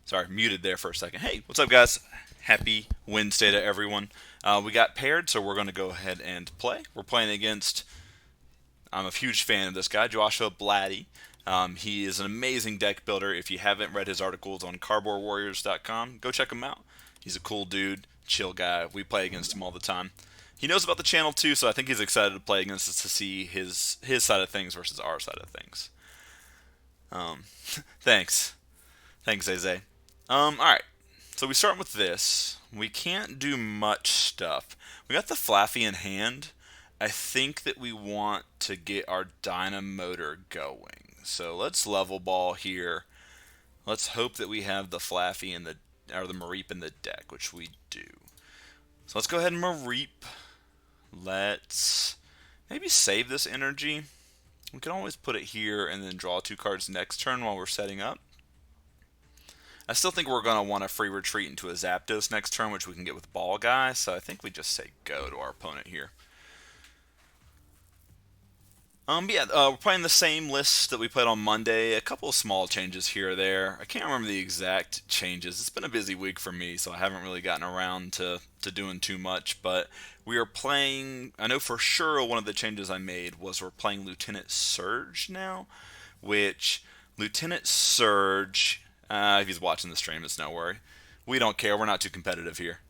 Sorry, muted there for a second. Hey, what's up, guys? Happy Wednesday to everyone. We got paired, so we're going to go ahead and play. We're playing against, I'm a huge fan of this guy, Joshua Blatty. He is an amazing deck builder. If you haven't read his articles on cardboardwarriors.com, go check him out. He's a cool dude, chill guy. We play against him all the time. He knows about the channel too, so I think he's excited to play against us to see his side of things versus our side of things. Thanks. Thanks, Zay. Alright. So we start with this. We can't do much stuff. We got the Flaaffy in hand. I think that we want to get our Dynamotor going. So let's level ball here. Let's hope that we have the Flaaffy in the Mareep in the deck, which we do. So let's go ahead and Mareep. Let's maybe save this energy. We can always put it here and then draw 2 cards next turn while we're setting up. I still think we're going to want a free retreat into a Zapdos next turn, which we can get with Ball Guy, so I think we just say go to our opponent here. We're playing the same list that we played on Monday. A couple of small changes here or there. I can't remember the exact changes. It's been a busy week for me, so I haven't really gotten around to doing too much. But we are playing, I know for sure one of the changes I made was we're playing Lieutenant Surge now, which Lieutenant Surge, if he's watching the stream, it's no worry. We don't care. We're not too competitive here.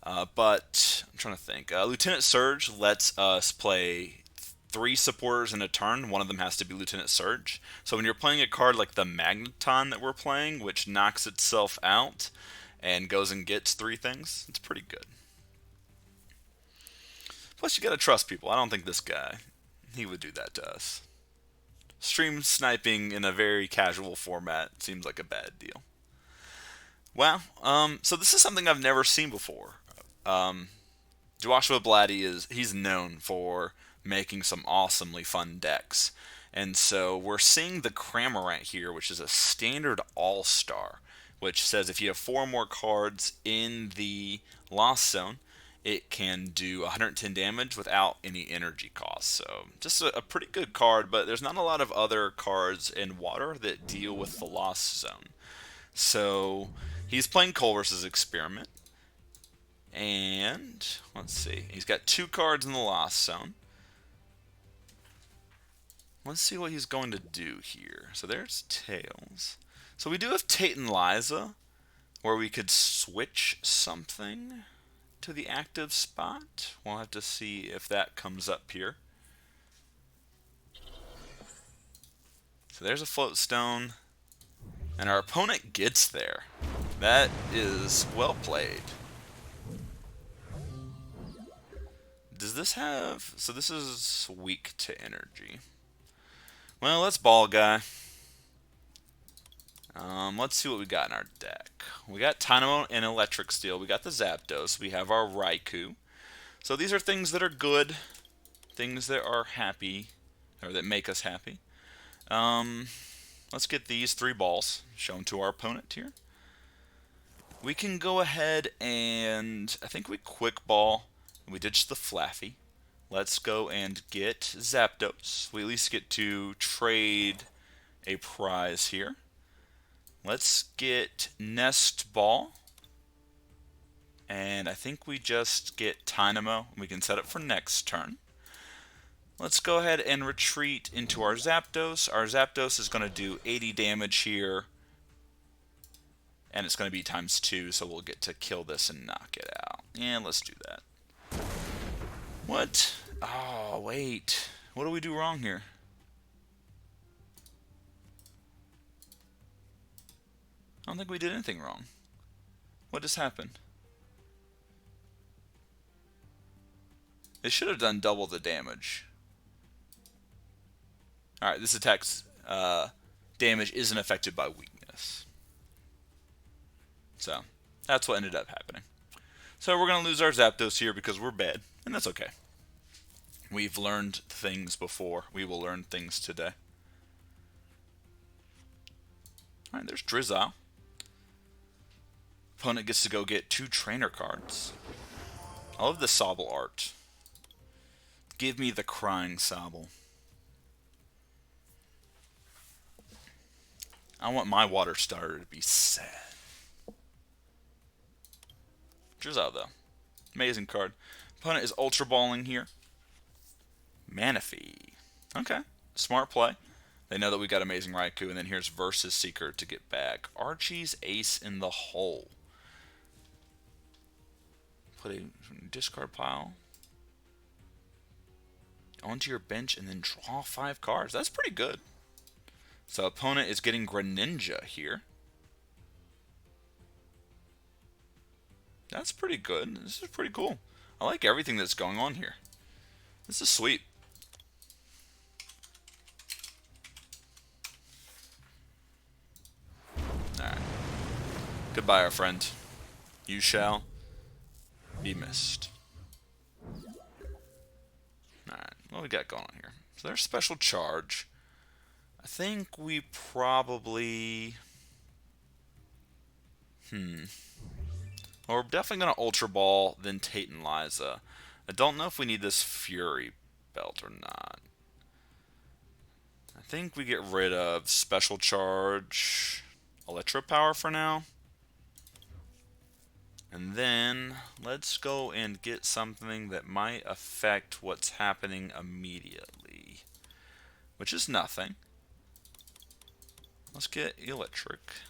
But I'm trying to think. Lieutenant Surge lets us play 3 supporters in a turn. One of them has to be Lieutenant Surge. So when you're playing a card like the Magneton that we're playing, which knocks itself out and goes and gets 3 things, it's pretty good. Plus, you gotta trust people. I don't think this guy, he would do that to us. Stream sniping in a very casual format seems like a bad deal. Wow. So this is something I've never seen before. Joshua Blatty he's known for making some awesomely fun decks. And so we're seeing the Cramorant here, which is a standard all-star, which says if you have 4 more cards in the Lost Zone, it can do 110 damage without any energy cost. So just a pretty good card, but there's not a lot of other cards in Water that deal with the Lost Zone. So he's playing Culver's Experiment. And let's see, he's got 2 cards in the Lost Zone. Let's see what he's going to do here. So there's Tails. So we do have Tate and Liza, where we could switch something to the active spot. We'll have to see if that comes up here. So there's a Float Stone, and our opponent gets there. That is well played. Does this have... So this is weak to energy. Well, let's Ball Guy. Let's see what we got in our deck. We got Tynamo and Electric Steel. We got the Zapdos. We have our Raikou. So these are things that are good. Things that are happy. Or that make us happy. Let's get these 3 balls shown to our opponent here. We can go ahead and... I think we Quick Ball. We ditch the Flaaffy. Let's go and get Zapdos. We at least get to trade a prize here. Let's get Nest Ball. And I think we just get Tynamo. We can set it for next turn. Let's go ahead and retreat into our Zapdos. Our Zapdos is going to do 80 damage here. And it's going to be ×2, so we'll get to kill this and knock it out. And let's do that. What? Oh, wait. What do we do wrong here? I don't think we did anything wrong. What just happened? It should have done double the damage. Alright, this attack's damage isn't affected by weakness. So, that's what ended up happening. So we're going to lose our Zapdos here because we're bad, and that's okay. We've learned things before. We will learn things today. Alright, there's Drizzile. Opponent gets to go get 2 trainer cards. I love the Sobble art. Give me the crying Sobble. I want my water starter to be sad. Drizzle though. Amazing card. Opponent is Ultra Balling here. Manaphy. Okay. Smart play. They know that we got Amazing Raikou, and then here's Versus Seeker to get back. Archie's Ace in the hole. Put a discard pile onto your bench and then draw 5 cards. That's pretty good. So opponent is getting Greninja here. That's pretty good. This is pretty cool. I like everything that's going on here. This is sweet. Alright. Goodbye, our friend. You shall be missed. Alright, what we got going on here? So there's special charge. I think we probably... Well, we're definitely going to Ultra Ball, then Tate and Liza. I don't know if we need this Fury Belt or not. I think we get rid of Special Charge, Electro Power for now. And then let's go and get something that might affect what's happening immediately, which is nothing. Let's get Eelektrik.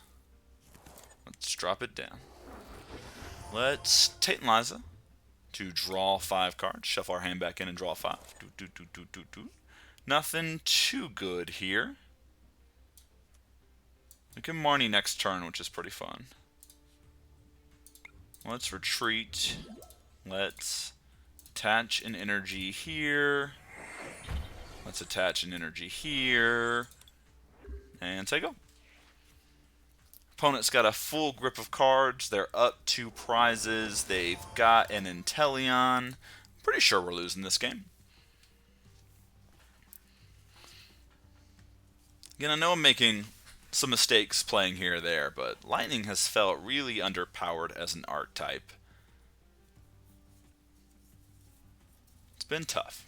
Let's drop it down. Let's Tate and Liza to draw 5 cards. Shuffle our hand back in and draw 5. Nothing too good here. We can Marnie next turn, which is pretty fun. Let's retreat. Let's attach an energy here. Let's attach an energy here. And say go. Opponent's got a full grip of cards. They're up 2 prizes. They've got an Inteleon. Pretty sure we're losing this game. Again, I know I'm making some mistakes playing here or there, but Lightning has felt really underpowered as an art type. It's been tough.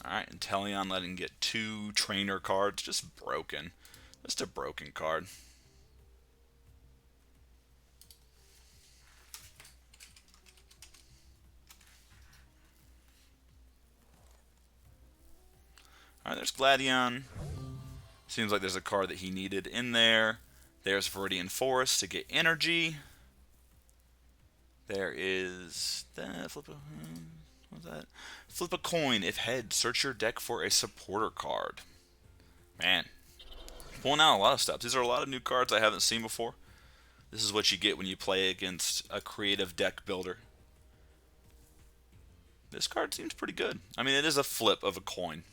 Alright, Inteleon letting get 2 trainer cards. Just broken. Just a broken card. Alright, there's Gladion. Seems like there's a card that he needed in there. There's Viridian Forest to get energy. There is what's that? Flip a coin. If head, search your deck for a supporter card. Man, pulling out a lot of stuff. These are a lot of new cards I haven't seen before. This is what you get when you play against a creative deck builder. This card seems pretty good. I mean, it is a flip of a coin.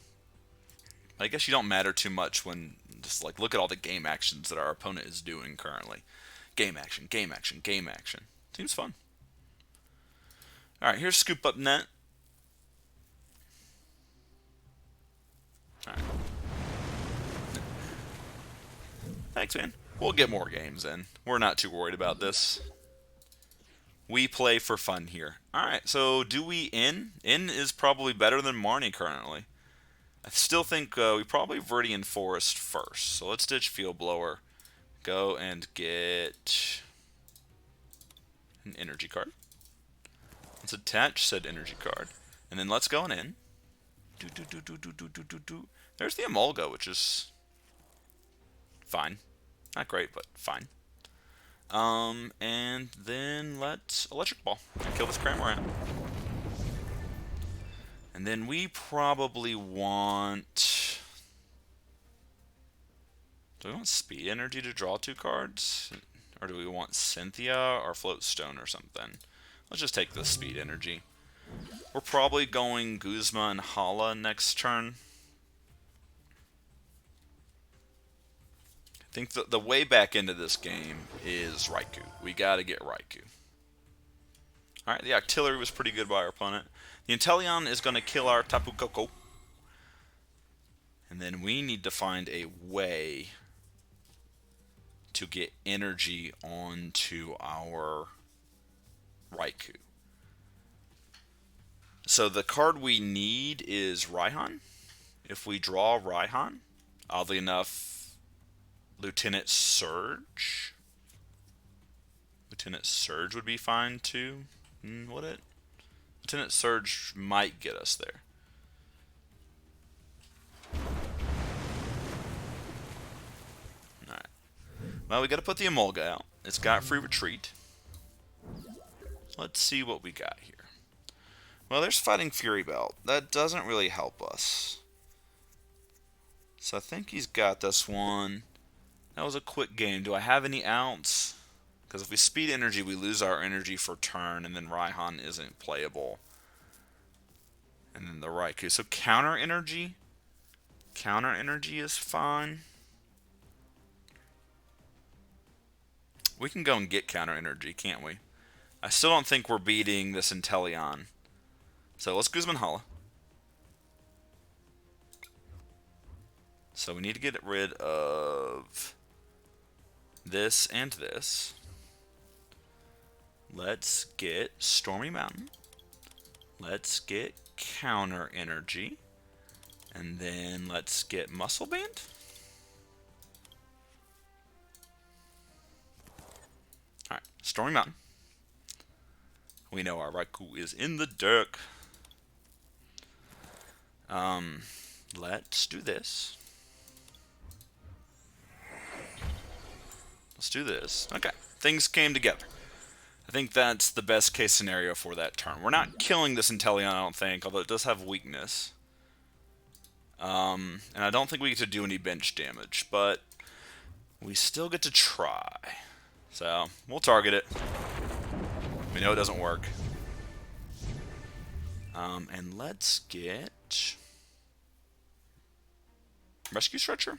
I guess you don't matter too much when just like look at all the game actions that our opponent is doing currently. Game action, game action, game action. Seems fun. Alright, here's Scoop Up Net. Alright. Thanks, man. We'll get more games in. We're not too worried about this. We play for fun here. Alright, so do we in? In is probably better than Marnie currently. I still think we probably Viridian Forest first. So let's ditch Field Blower. Go and get an energy card. Let's attach said energy card. And then let's go on in. There's the Emolga, which is fine. Not great, but fine. And then let's Electric Ball. Kill this Cramorant. And then we probably want... Do we want Speed Energy to draw 2 cards? Or do we want Cynthia or Floatstone or something? Let's just take the Speed Energy. We're probably going Guzma and Hala next turn. I think the way back into this game is Raikou. We gotta get Raikou. Alright, the artillery was pretty good by our opponent. The Inteleon is going to kill our Tapu Koko. And then we need to find a way to get energy onto our Raikou. So the card we need is Raihan. If we draw Raihan, oddly enough, Lieutenant Surge. Lieutenant Surge would be fine too. Would it? Lieutenant Surge might get us there. Alright. Well, we got to put the Emolga out. It's got free retreat. Let's see what we got here. Well, there's Fighting Fury Belt. That doesn't really help us. So I think he's got this one. That was a quick game. Do I have any outs? Because if we speed energy, we lose our energy for turn, and then Raihan isn't playable. And then the Raikou. So counter energy. Counter energy is fine. We can go and get counter energy, can't we? I still don't think we're beating this Inteleon. So let's Guzman Hala. So we need to get rid of this and this. Let's get Stormy Mountain. Let's get counter energy. And then let's get Muscle Band. Alright, Stormy Mountain. We know our Raikou is in the deck. Let's do this. Let's do this. Okay, things came together. I think that's the best case scenario for that turn. We're not killing this Inteleon, I don't think, although it does have weakness. And I don't think we get to do any bench damage, but we still get to try. So, we'll target it. We know it doesn't work. And let's get Rescue Stretcher.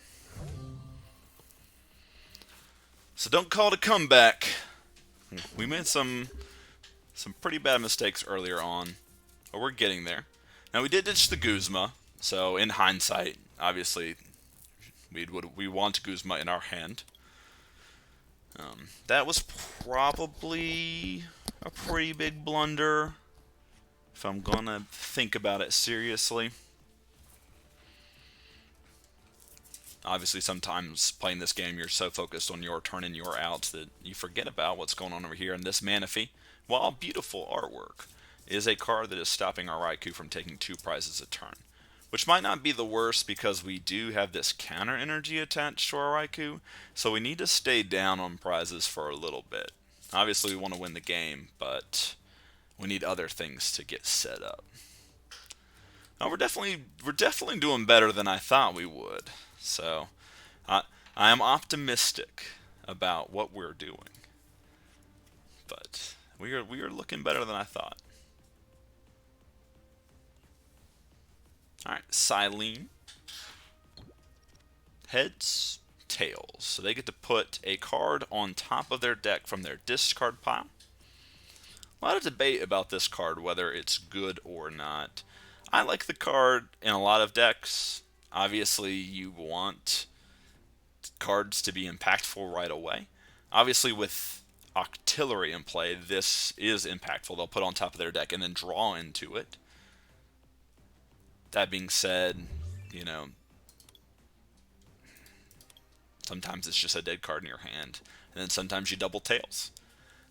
So don't call it a comeback. We made some pretty bad mistakes earlier on, but we're getting there. Now we did ditch the Guzma, so in hindsight, obviously, we want Guzma in our hand. That was probably a pretty big blunder, if I'm gonna think about it seriously. Obviously, sometimes playing this game, you're so focused on your turn and your outs that you forget about what's going on over here. And this Manaphy, while beautiful artwork, is a card that is stopping our Raikou from taking 2 prizes a turn. Which might not be the worst because we do have this counter energy attached to our Raikou, so we need to stay down on prizes for a little bit. Obviously, we want to win the game, but we need other things to get set up. Now, we're definitely doing better than I thought we would. So, I am optimistic about what we're doing, but we are looking better than I thought. All right, Silene. Heads, tails. So they get to put a card on top of their deck from their discard pile. A lot of debate about this card, whether it's good or not. I like the card in a lot of decks. Obviously, you want cards to be impactful right away. Obviously, with artillery in play, this is impactful. They'll put on top of their deck and then draw into it. That being said, you know, sometimes it's just a dead card in your hand, and then sometimes you double tails.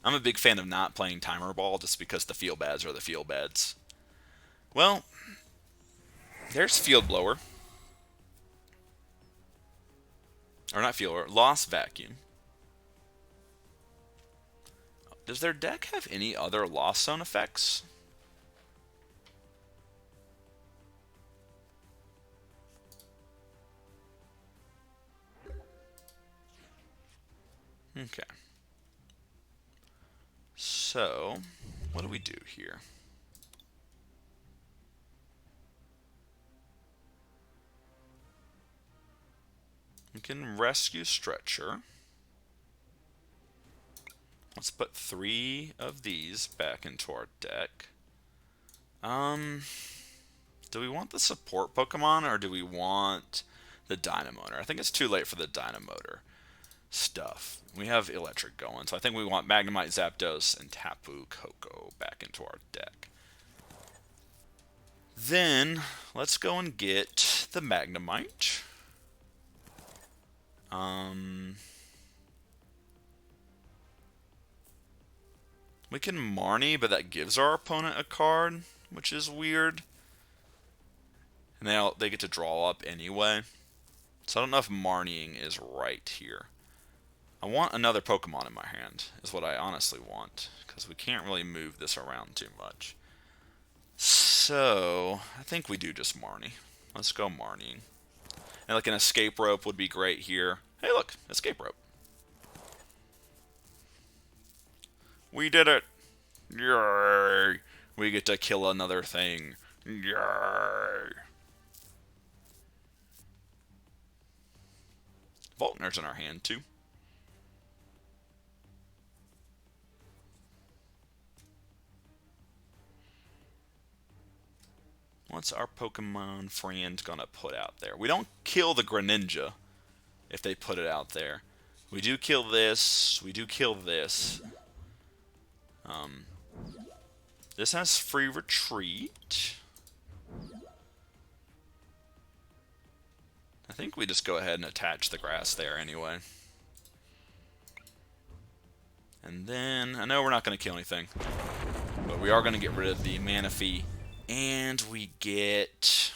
I'm a big fan of not playing Timer Ball just because the feel bads are the feel bads. Well, there's Field Blower. Or not Field Blower, Lost Vacuum. Does their deck have any other Lost Zone effects? Okay. So, what do we do here? We can Rescue Stretcher. Let's put 3 of these back into our deck. Do we want the support Pokemon or do we want the Dynamotor? I think it's too late for the Dynamotor stuff. We have Electric going, so I think we want Magnemite, Zapdos, and Tapu Koko back into our deck. Then, let's go and get the Magnemite. We can Marnie, but that gives our opponent a card, which is weird. And they get to draw up anyway. So I don't know if Marnieing is right here. I want another Pokemon in my hand, is what I honestly want. Because we can't really move this around too much. So, I think we do just Marnie. Let's go Marnieing. And like an Escape Rope would be great here. Hey look, Escape Rope. We did it! Yay! We get to kill another thing. Yay! Volkner's in our hand too. What's our Pokemon friend gonna put out there? We don't kill the Greninja if they put it out there. We do kill this. We do kill this. This has free retreat. I think we just go ahead and attach the grass there anyway. And then, I know we're not going to kill anything, but we are going to get rid of the Manaphy. And we get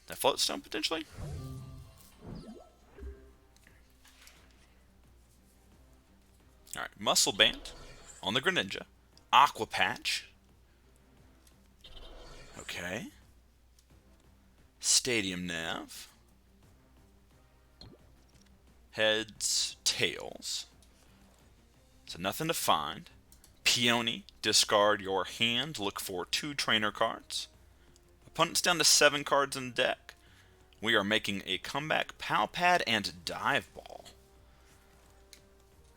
that Float Stone potentially. Alright, Muscle Band on the Greninja. Aqua Patch. Okay. Stadium Nav. Heads, tails. So nothing to find. Peony, discard your hand. Look for 2 trainer cards. Opponent's down to 7 cards in the deck. We are making a comeback. Palpad and Dive Ball.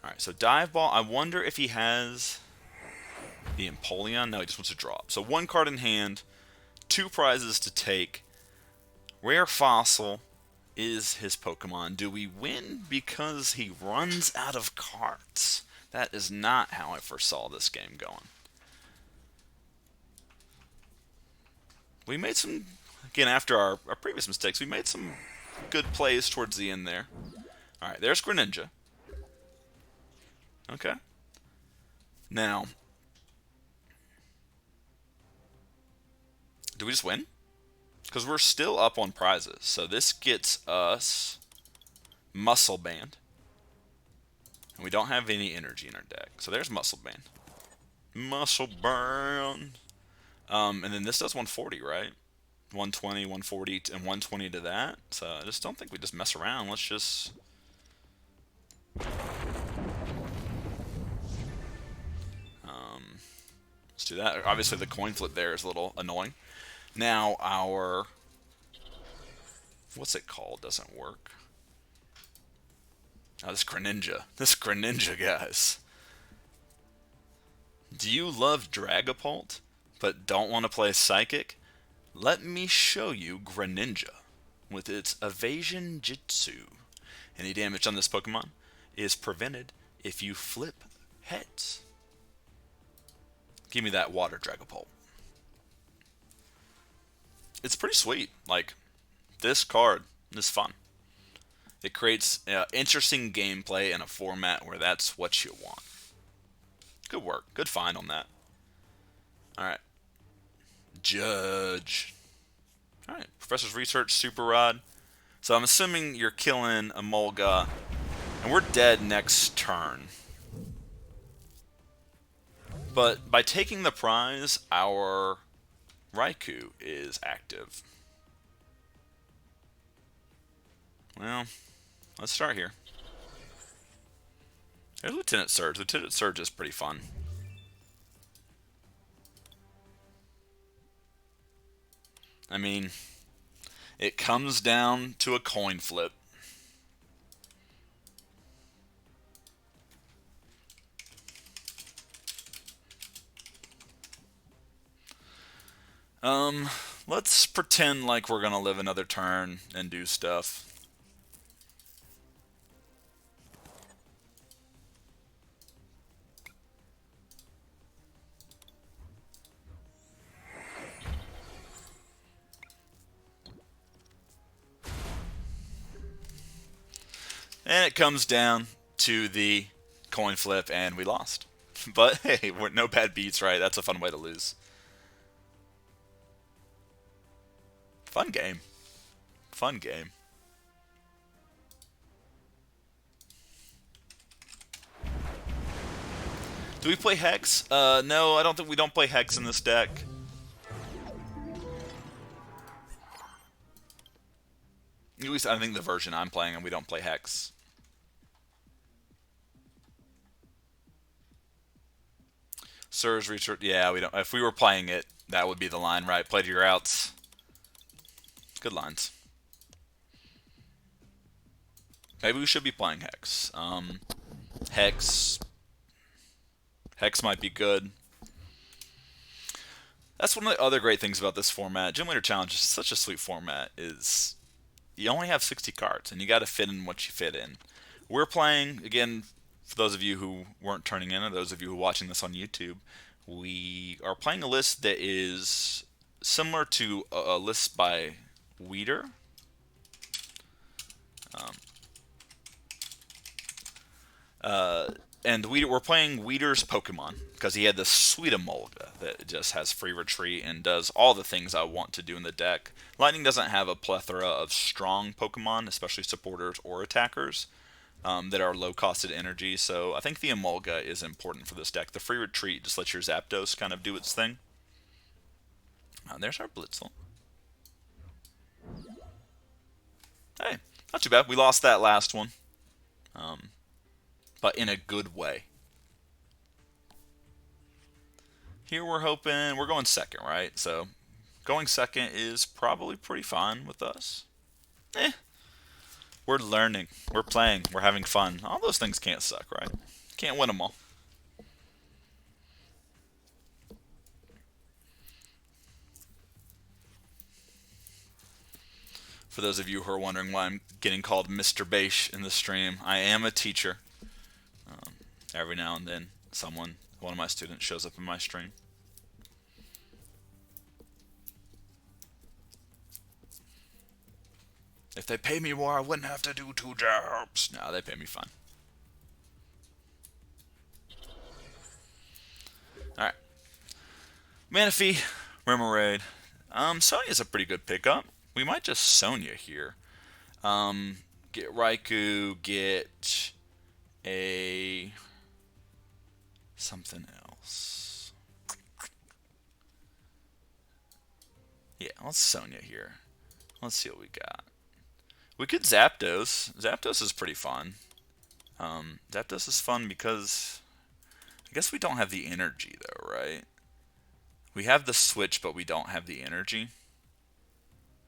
Alright, so Dive Ball, I wonder if he has the Empoleon. No, he just wants to drop. So 1 card in hand, 2 prizes to take. Rare Fossil is his Pokemon. Do we win because he runs out of cards? That is not how I foresaw this game going. We made some, again, after our previous mistakes, we made some good plays towards the end there. Alright, there's Greninja. Okay. Now, do we just win? Because we're still up on prizes. So this gets us Muscle Band. And we don't have any energy in our deck. So there's Muscle Band. Muscle Band. And then this does 140, right? 120, 140, and 120 to that. So I just don't think we just mess around. Let's just... let's do that. Obviously the coin flip there is a little annoying. Now our... what's it called? Doesn't work. Oh, this Greninja. This Greninja, guys. Do you love Dragapult, but don't want to play Psychic? Let me show you Greninja with its Evasion Jitsu. Any damage on this Pokemon is prevented if you flip heads. Give me that Water Dragapult. It's pretty sweet. Like, this card is fun. It creates interesting gameplay in a format where that's what you want. Good work. Good find on that. Alright. Judge. Alright. Professor's Research, Super Rod. So I'm assuming you're killing Emolga. And we're dead next turn. But by taking the prize, our Raikou is active. Well, let's start here. There's Lieutenant Surge. Lieutenant Surge is pretty fun. I mean, it comes down to a coin flip. Um, let's pretend like we're gonna live another turn and do stuff. And it comes down to the coin flip, and we lost. But hey, we're no bad beats, right? That's a fun way to lose. Fun game. Fun game. Do we play Hex? No, I don't think we don't play Hex in this deck. At least I think the version I'm playing, and we don't play Hex. Surge Research. Yeah, we don't. If we were playing it, that would be the line, right? Play to your outs. Good lines. Maybe we should be playing Hex. Hex. Hex might be good. That's one of the other great things about this format. Gym Leader Challenge is such a sweet format. Is you only have 60 cards, and you got to fit in what you fit in. We're playing, again, for those of you who weren't turning in, or those of you who are watching this on YouTube, we are playing a list that is similar to a list by Weeder. And we're playing Weeder's Pokemon because he had this sweet Emolga that just has free retreat and does all the things I want to do in the deck. Lightning doesn't have a plethora of strong Pokemon, especially supporters or attackers, that are low-costed energy, so I think the Emolga is important for this deck. The free retreat just lets your Zapdos kind of do its thing. There's our Blitzle. Hey, not too bad. We lost that last one. But in a good way. Here we're hoping, we're going second, right? So going second is probably pretty fine with us. We're learning, we're playing, we're having fun. All those things can't suck, right? Can't win them all. For those of you who are wondering why I'm getting called Mr. Beish in the stream, I am a teacher. Every now and then, one of my students shows up in my stream. If they pay me more, I wouldn't have to do 2 jobs. No, they pay me fine. Alright. Manaphy, Remoraid. Sonya's a pretty good pickup. We might just Sonya here. Get Raikou, get a something else. Yeah, let's Sonya here. Let's see what we got. We could Zapdos. Zapdos is pretty fun. Zapdos is fun because I guess we don't have the energy though, right? We have the switch, but we don't have the energy.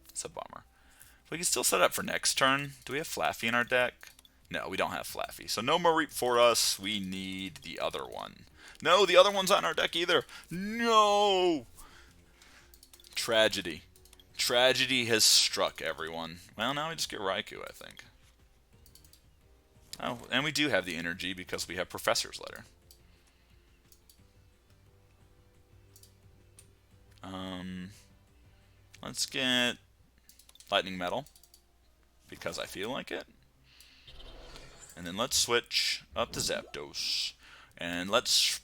It's a bummer. We can still set up for next turn. Do we have Flaaffy in our deck? No, we don't have Flaaffy. So no Mareep for us. We need the other one. No, the other one's not in our deck either. No! Tragedy. Tragedy has struck everyone. Well, now we just get Raikou, I think. Oh, and we do have the energy because we have Professor's Letter. Let's get Lightning Metal because I feel like it. And then let's switch up to Zapdos. And let's...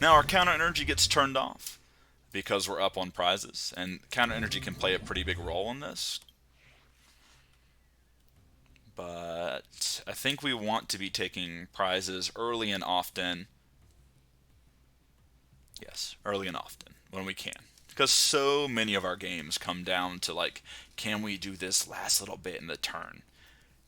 Now our counter energy gets turned off because we're up on prizes. And counter energy can play a pretty big role in this. But I think we want to be taking prizes early and often. Yes, early and often when we can. Because so many of our games come down to, like, can we do this last little bit in the turn?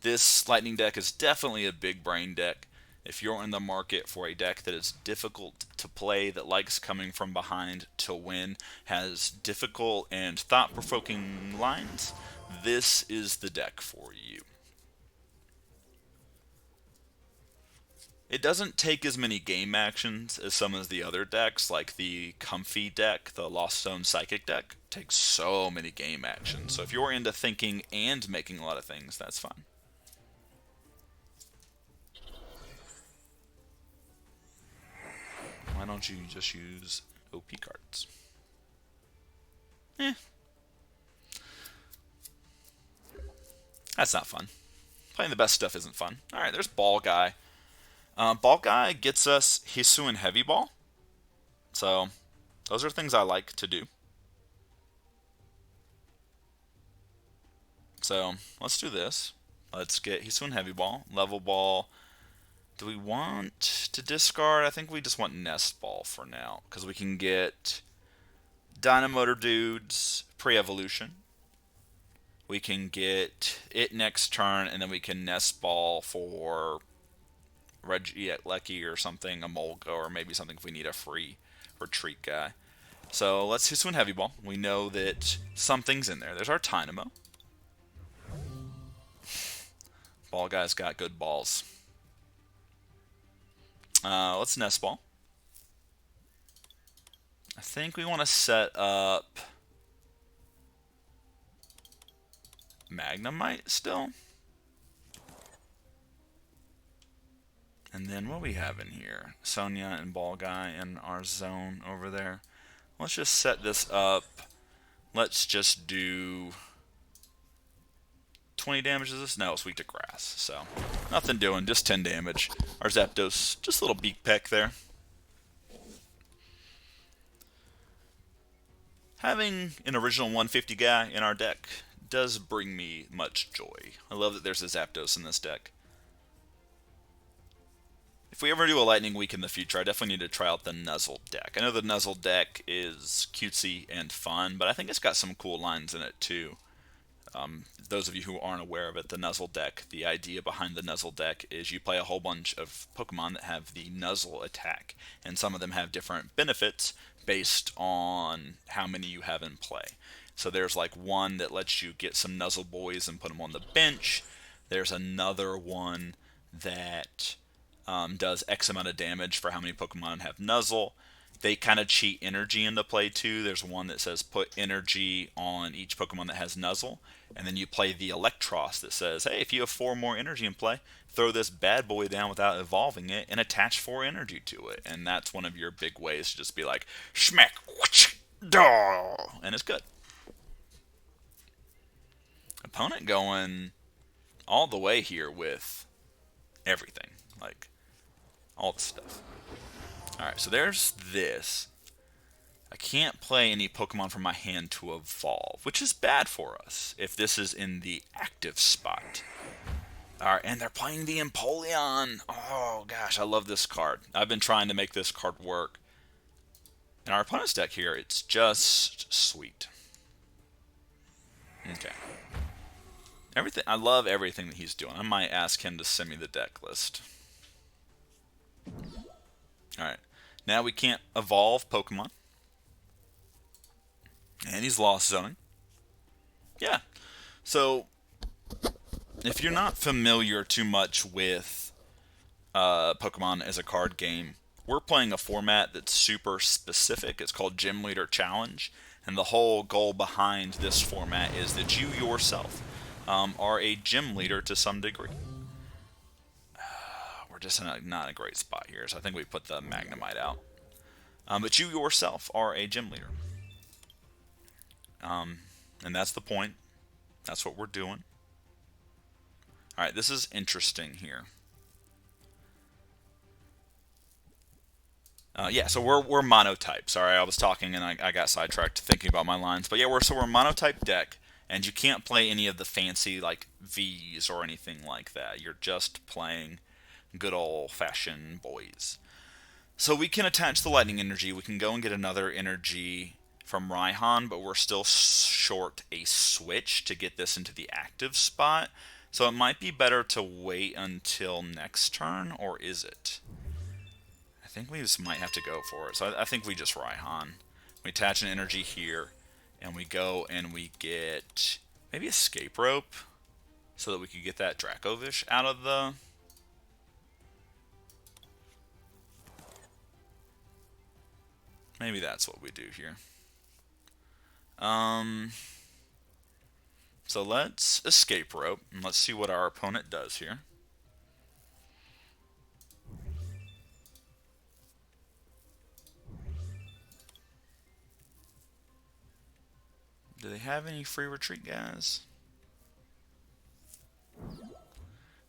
This Lightning deck is definitely a big brain deck. If you're in the market for a deck that is difficult to play, that likes coming from behind to win, has difficult and thought-provoking lines, this is the deck for you. It doesn't take as many game actions as some of the other decks, like the Comfy deck, the Lost Zone Psychic deck. Takes so many game actions. So if you're into thinking and making a lot of things, that's fine. Why don't you just use OP cards? That's not fun. Playing the best stuff isn't fun. Alright, there's Ball Guy. Ball Guy gets us Hisuian Heavy Ball. So, those are things I like to do. So, let's do this. Let's get Hisuian Heavy Ball, Level Ball. Do we want to discard? I think we just want Nest Ball for now, because we can get Dynamotor Dudes pre-evolution. We can get it next turn, and then we can Nest Ball for Regieleki or something, Emolga, or maybe something if we need a free retreat guy. So let's Hisuian Heavy Ball. We know that something's in there. There's our Tynamo. Ball Guy's got good balls. Let's Nest Ball. I think we want to set up Magnemite still. And then what do we have in here? Sonia and Ball Guy in our zone over there. Let's just set this up. Let's just do 20 damage to this? No, it's weak to grass. So, nothing doing, just 10 damage. Our Zapdos, just a little beak peck there. Having an original 150 guy in our deck does bring me much joy. I love that there's a Zapdos in this deck. If we ever do a Lightning Week in the future, I definitely need to try out the Nuzzle deck. I know the Nuzzle deck is cutesy and fun, but I think it's got some cool lines in it too. Those of you who aren't aware of it, the Nuzzle deck, the idea behind the Nuzzle deck is you play a whole bunch of Pokemon that have the Nuzzle attack, and some of them have different benefits based on how many you have in play. So there's like one that lets you get some Nuzzle boys and put them on the bench. There's another one that does X amount of damage for how many Pokemon have Nuzzle. They kind of cheat energy into play too. There's one that says put energy on each Pokemon that has Nuzzle, and then you play the Eelektross that says, hey, if you have 4 more energy in play, throw this bad boy down without evolving it and attach 4 energy to it. And that's one of your big ways to just be like, schmack, whoosh, daw, and it's good. Opponent going all the way here with everything, like all the stuff. Alright, so there's this. I can't play any Pokemon from my hand to evolve, which is bad for us if this is in the active spot. Alright, and they're playing the Empoleon. Oh gosh, I love this card. I've been trying to make this card work. In our opponent's deck here, it's just sweet. Okay. Everything, I love everything that he's doing. I might ask him to send me the deck list. Alright. Now we can't evolve Pokemon. And he's lost zoning. Yeah. So, if you're not familiar too much with Pokemon as a card game, we're playing a format that's super specific. It's called Gym Leader Challenge. And the whole goal behind this format is that you yourself are a gym leader to some degree. We're just in not a great spot here, so I think we put the Magnemite out. But you yourself are a gym leader. And that's the point. That's what we're doing. Alright, this is interesting here. Yeah, so we're monotype. Sorry, I was talking and I got sidetracked thinking about my lines. But yeah, we're a monotype deck, and you can't play any of the fancy like V's or anything like that. You're just playing good old-fashioned boys. So we can attach the lightning energy. We can go and get another energy from Raihan, but we're still short a switch to get this into the active spot. So it might be better to wait until next turn, or is it? I think we just might have to go for it. So I think we just Raihan. We attach an energy here, and we go and we get maybe Escape Rope, so that we could get that Dracovish out of the... Maybe that's what we do here. So let's escape rope, and let's see what our opponent does here. Do they have any free retreat guys?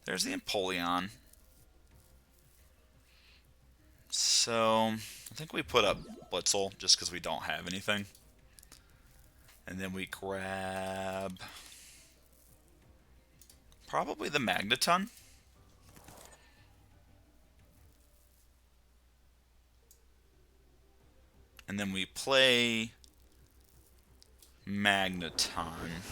There's the Empoleon. So I think we put up Blitzle just because we don't have anything. And then we grab probably the Magneton. And then we play Magneton.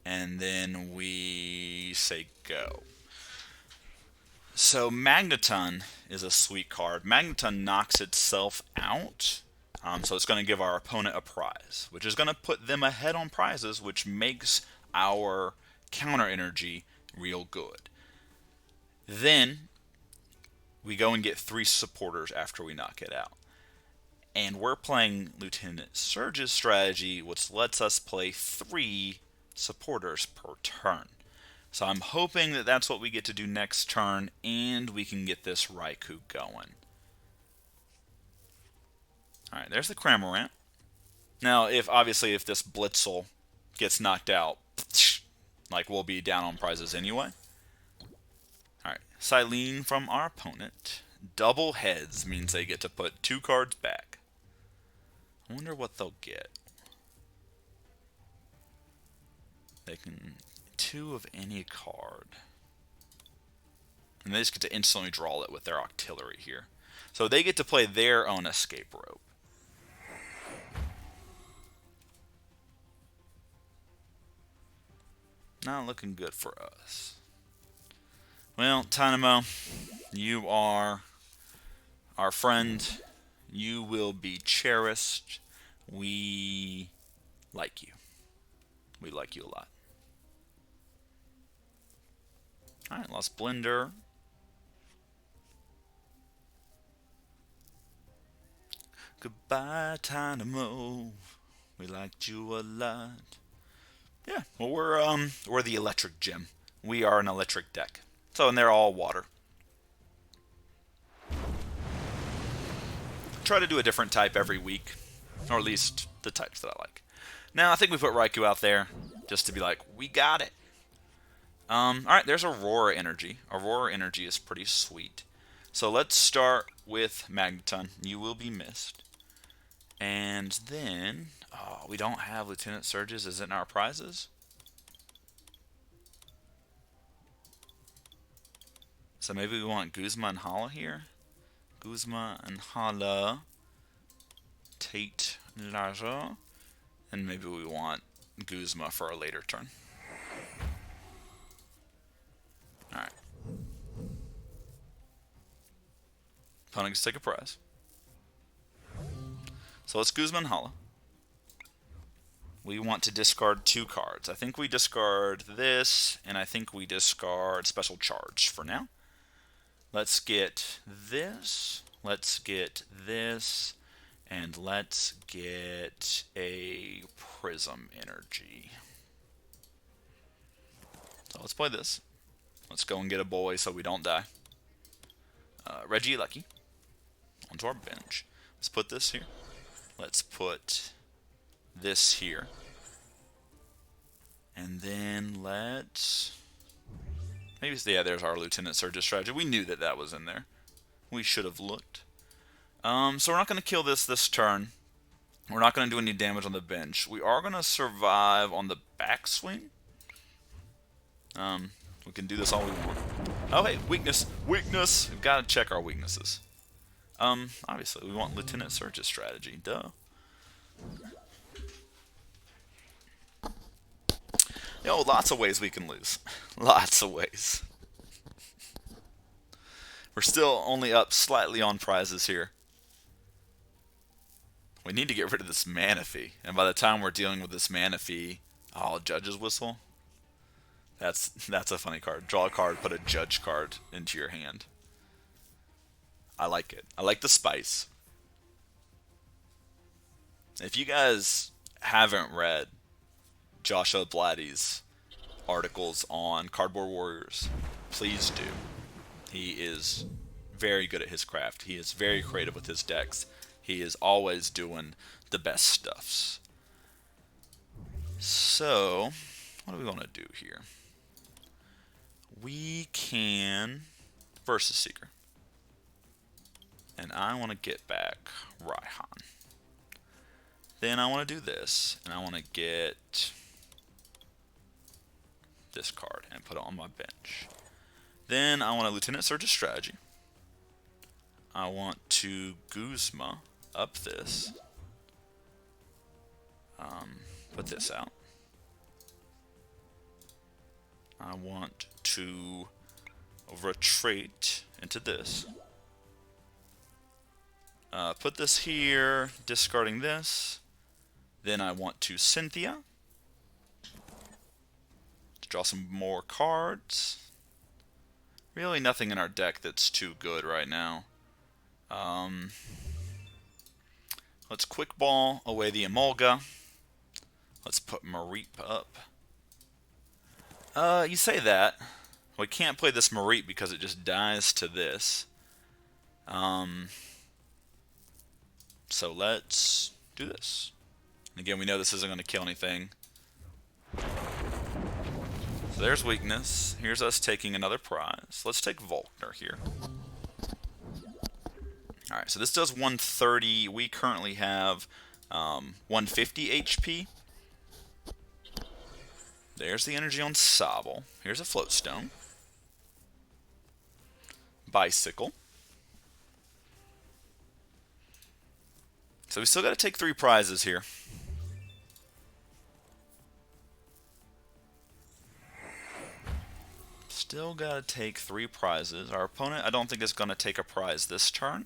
And then we say go. So Magneton is a sweet card. Magneton knocks itself out. So it's going to give our opponent a prize, which is going to put them ahead on prizes, which makes our counter energy real good. Then we go and get 3 supporters after we knock it out. And we're playing Lieutenant Surge's strategy, which lets us play 3 supporters per turn. So I'm hoping that that's what we get to do next turn, and we can get this Raikou going. Alright, there's the Cramorant. Now, obviously if this Blitzle gets knocked out, like, we'll be down on prizes anyway. Alright, Silene from our opponent. Double heads means they get to put 2 cards back. I wonder what they'll get. They can 2 of any card. And they just get to instantly draw it with their artillery here. So they get to play their own escape rope. Not looking good for us. Well, Tynamo, you are our friend. You will be cherished. We like you. We like you a lot. Alright, lost Blender. Goodbye, Tynamo. We liked you a lot. Yeah, well, we're the electric gym. We are an electric deck. So, and they're all water. Try to do a different type every week, or at least the types that I like. Now, I think we put Raikou out there just to be like, we got it. Alright, there's Aurora Energy. Aurora Energy is pretty sweet. So let's start with Magneton. You will be missed. And then, oh, we don't have Lieutenant Surges. Is it in our prizes? So maybe we want Guzma and Hala here. Guzma and Hala. Tate, Liza. And maybe we want Guzma for a later turn. Alright. Opponent gets to take a prize. So let's Guzma and Hala. We want to discard 2 cards. I think we discard this, and I think we discard Special Charge for now. Let's get this. Let's get this. And let's get a Prism Energy. So let's play this. Let's go and get a boy so we don't die. Regieleki onto our bench. Let's put this here. Let's put this here. And then let's... maybe, yeah, there's our Lieutenant Surge's strategy. We knew that that was in there. We should have looked. So we're not going to kill this turn. We're not going to do any damage on the bench. We are going to survive on the backswing. We can do this all we want. Oh, hey, weakness. Weakness! We've got to check our weaknesses. Obviously, we want Lieutenant Surge's strategy. Duh. Yo, lots of ways we can lose. Lots of ways. We're still only up slightly on prizes here. We need to get rid of this Manaphy. And by the time we're dealing with this Manaphy... oh, Judge's Whistle? That's a funny card. Draw a card, put a Judge card into your hand. I like it. I like the spice. If you guys haven't read Joshua Blatty's articles on Cardboard Warriors, please do. He is very good at his craft. He is very creative with his decks. He is always doing the best stuffs. So, what do we want to do here? We can Versus Seeker. And I want to get back Raihan. Then I want to do this, and I want to get this card and put it on my bench. Then I want to Lieutenant Surge's Strategy. I want to Guzma up this. Put this out. I want to retreat into this. Put this here, discarding this. Then I want to Cynthia to draw some more cards. Really nothing in our deck that's too good right now. Let's Quick Ball away the Emolga. Let's put Mareep up. You say that. We can't play this Mareep because it just dies to this. So let's do this. And again, we know this isn't going to kill anything. So there's weakness. Here's us taking another prize. Let's take Volkner here. Alright, so this does 130. We currently have 150 HP. There's the energy on Sobble. Here's a Floatstone. Bicycle. So we still got to take 3 prizes here. Still got to take 3 prizes. Our opponent, I don't think, is going to take a prize this turn.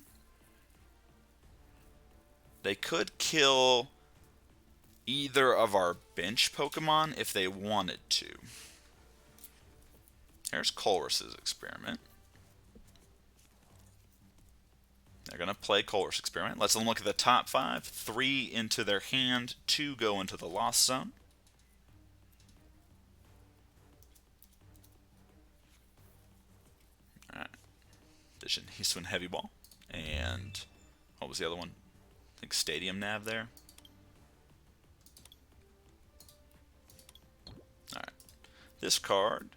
They could kill either of our bench Pokemon if they wanted to. Here's Colress's Experiment. They're going to play Colress Experiment. Let's look at the top 5. 3 into their hand, 2 go into the Lost Zone. Alright. He's doing Heavy Ball. And what was the other one? I think Stadium Nav there. Alright. This card.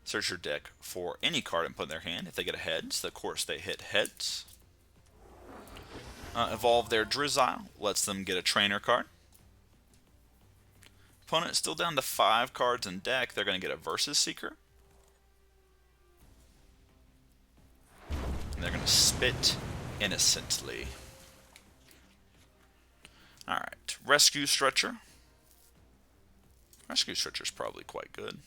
Search your deck for any card and put in their hand. If they get a heads, of course they hit heads. Evolve their Drizzile. Lets them get a trainer card. Opponent is still down to 5 cards in deck. They're going to get a Versus Seeker. And they're going to spit innocently. Alright. Rescue Stretcher. Rescue Stretcher is probably quite good.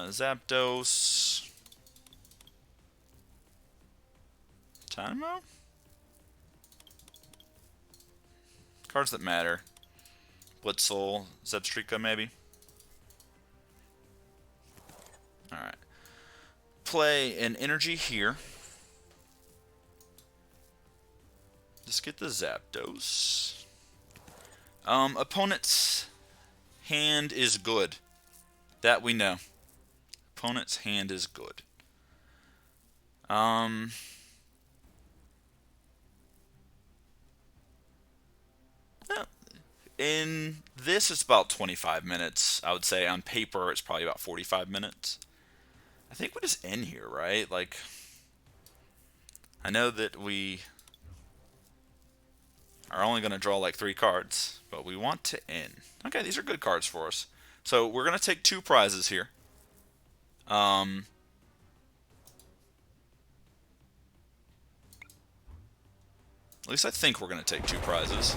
Zapdos. Tynamo? Cards that matter. Blitzle, Zebstrika maybe. Alright. Play an energy here. Just get the Zapdos. Opponent's hand is good. That we know. Opponent's hand is good. In this, it's about 25 minutes. I would say on paper, it's probably about 45 minutes. I think we just end here, right? Like, I know that we are only going to draw like 3 cards, but we want to end. Okay, these are good cards for us. So we're going to take 2 prizes here. At least I think we're going to take 2 prizes.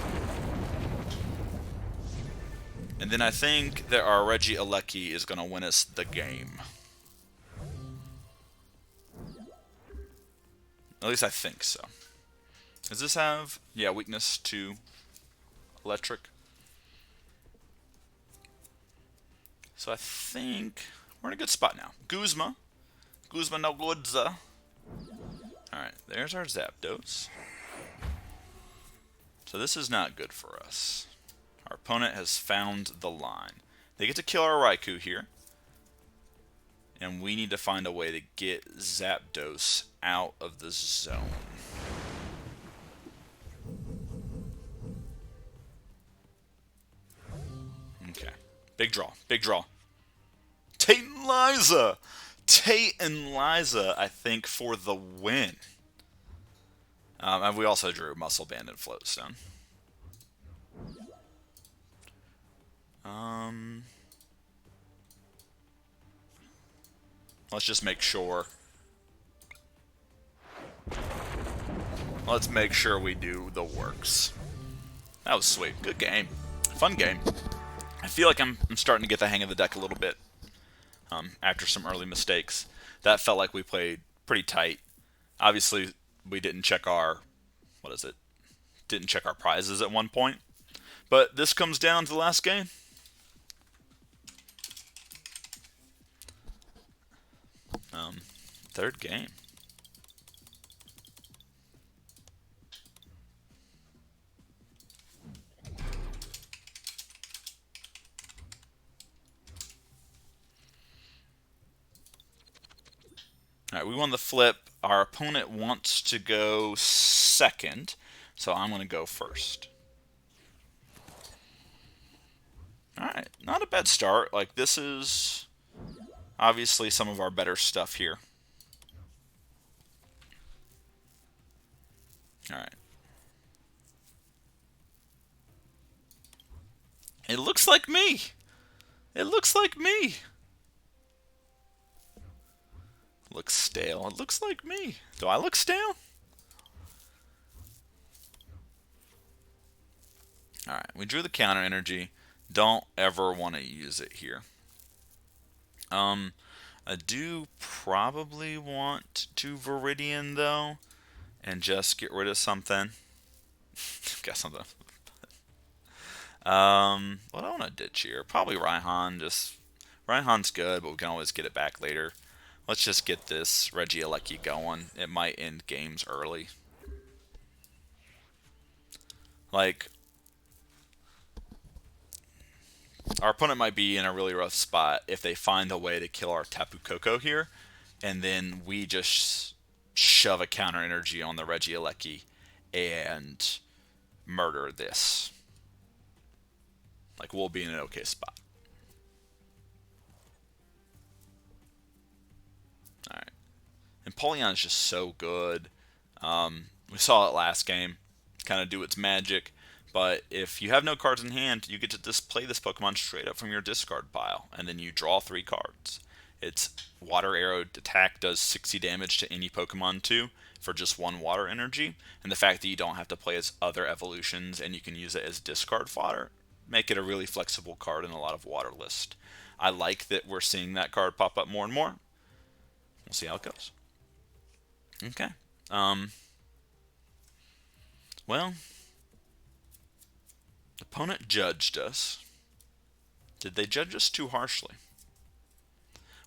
And then I think that our Regieleki is going to win us the game. At least I think so. Does this have, yeah, weakness to electric? So I think we're in a good spot now. Guzma Guzma no Goodza. Alright, there's our Zapdos. So this is not good for us. Our opponent has found the line. They get to kill our Raikou here. And we need to find a way to get Zapdos out of the zone. Okay. Big draw. Big draw. Tate and Liza! Tate and Liza, I think, for the win. And we also drew Muscle Band and Floatstone. Let's just make sure. Let's make sure we do the works. That was sweet. Good game. Fun game. I feel like I'm starting to get the hang of the deck a little bit after some early mistakes. That felt like we played pretty tight. Obviously, we didn't check our... What is it? Didn't check our prizes at one point. But this comes down to the last game. Third game. Alright, we won the flip. Our opponent wants to go second, so I'm going to go first. Alright, not a bad start. Like, this is obviously some of our better stuff here. Alright. It looks like me! It looks like me! Looks stale. It looks like me. Do I look stale? Alright, we drew the counter energy. Don't ever want to use it here. I do probably want to Viridian, though, and just get rid of something. Got something. What do I want to ditch here? Probably Raihan. Raihan's good, but we can always get it back later. Let's just get this Regieleki going. It might end games early. Like, our opponent might be in a really rough spot if they find a way to kill our Tapu Koko here, and then we just shove a counter energy on the Regieleki and murder this. Like, we'll be in an okay spot. Alright. And Polion's just so good. We saw it last game. Kind of do its magic. But if you have no cards in hand, you get to just play this Pokemon straight up from your discard pile. And then you draw 3 cards. Its Water Arrow attack does 60 damage to any Pokemon too, for just 1 water energy. And the fact that you don't have to play its other evolutions and you can use it as discard fodder, make it a really flexible card in a lot of water lists. I like that we're seeing that card pop up more and more. We'll see how it goes. Okay. Well, the opponent judged us. Did they judge us too harshly?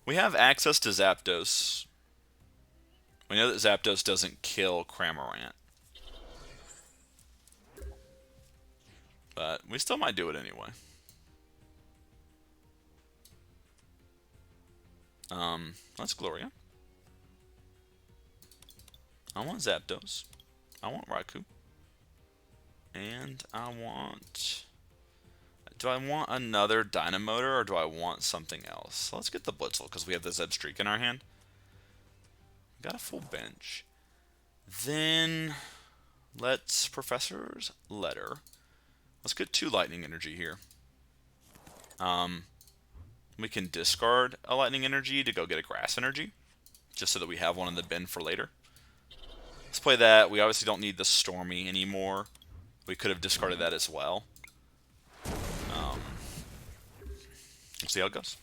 We have access to Zapdos. We know that Zapdos doesn't kill Cramorant. But we still might do it anyway. That's Gloria. I want Zapdos. I want Raikou. And I want... Do I want another Dynamotor or do I want something else? So let's get the Blitzle because we have the Zebstrika in our hand. Got a full bench. Then let's Professor's Letter. Let's get 2 Lightning Energy here. We can discard a Lightning Energy to go get a Grass Energy, just so that we have one in the bin for later. Let's play that. We obviously don't need the Stormy anymore. We could have discarded that as well. We'll see how it goes.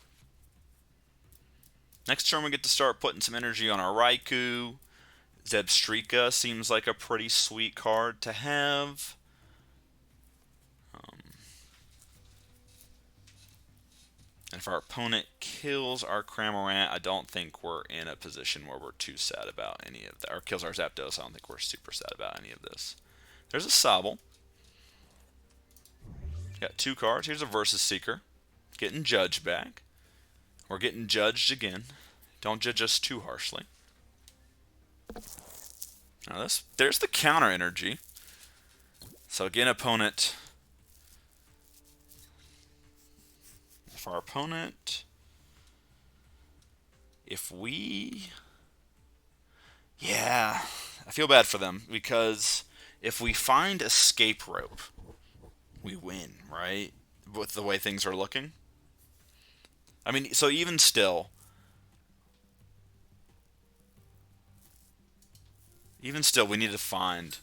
Next turn we get to start putting some energy on our Raikou. Zebstrika seems like a pretty sweet card to have. And if our opponent kills our Cramorant, I don't think we're in a position where we're too sad about any of that. Or kills our Zapdos, I don't think we're super sad about any of this. There's a Sobble. Got 2 cards. Here's a Versus Seeker. Getting judged back. We're getting judged again. Don't judge us too harshly. Now there's the counter energy. So again, opponent. For our opponent, yeah, I feel bad for them because if we find Escape Rope, we win, right? With the way things are looking. I mean, so even still, we need to find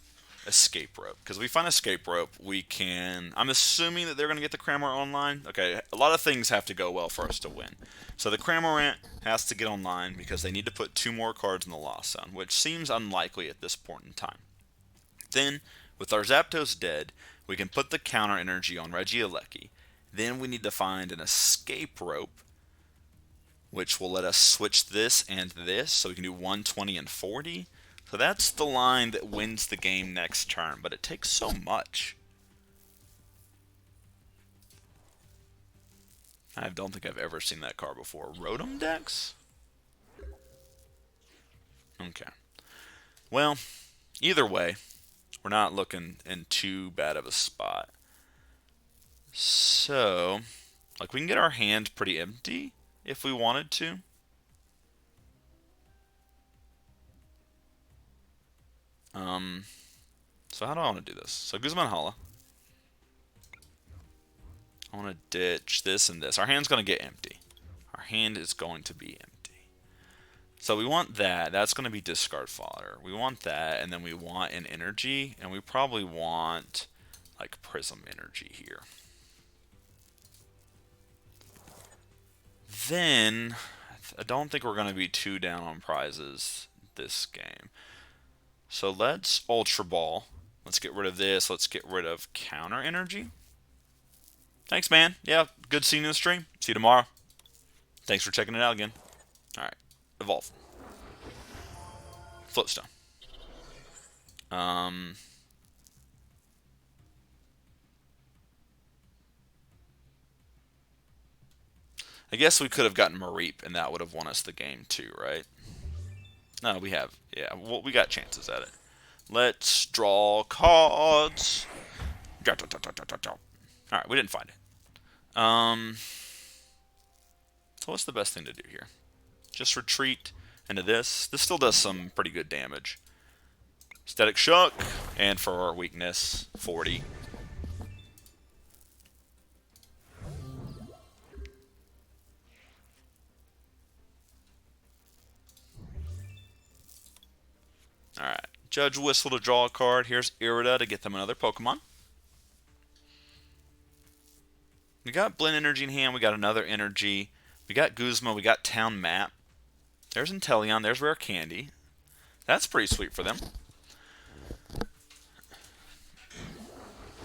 Escape Rope. Because if we find Escape Rope, we can... I'm assuming that they're going to get the Cramorant online. Okay, a lot of things have to go well for us to win. So the Cramorant has to get online because they need to put 2 more cards in the Lost Zone, which seems unlikely at this point in time. Then, with our Zapdos dead, we can put the counter energy on Regieleki. Then we need to find an Escape Rope, which will let us switch this and this, so we can do 120 and 40. So that's the line that wins the game next turn, but it takes so much. I don't think I've ever seen that card before. Rotom Dex? Okay. Well, either way, we're not looking in too bad of a spot. So, like, we can get our hand pretty empty if we wanted to. So how do I want to do this? So Guzman Hala. I want to ditch this and this. Our hand's going to get empty. Our hand is going to be empty. So we want that. That's going to be discard fodder. We want that, and then we want an energy, and we probably want like Prism energy here. Then I don't think we're going to be too down on prizes this game. So let's Ultra Ball. Let's get rid of this. Let's get rid of counter energy. Thanks, man. Yeah, good seeing you in the stream. See you tomorrow. Thanks for checking it out again. Alright, Evolve. Floatstone. I guess we could have gotten Mareep, and that would have won us the game too, right? No, we have. Yeah, well, we got chances at it. Let's draw cards. Alright, we didn't find it. So what's the best thing to do here? Just retreat into this. This still does some pretty good damage. Static Shock, and for our weakness, 40. Alright, Judge Whistle to draw a card. Here's Irida to get them another Pokemon. We got Blend Energy in hand, we got another energy. We got Guzma, we got Town Map. There's Inteleon, there's Rare Candy. That's pretty sweet for them.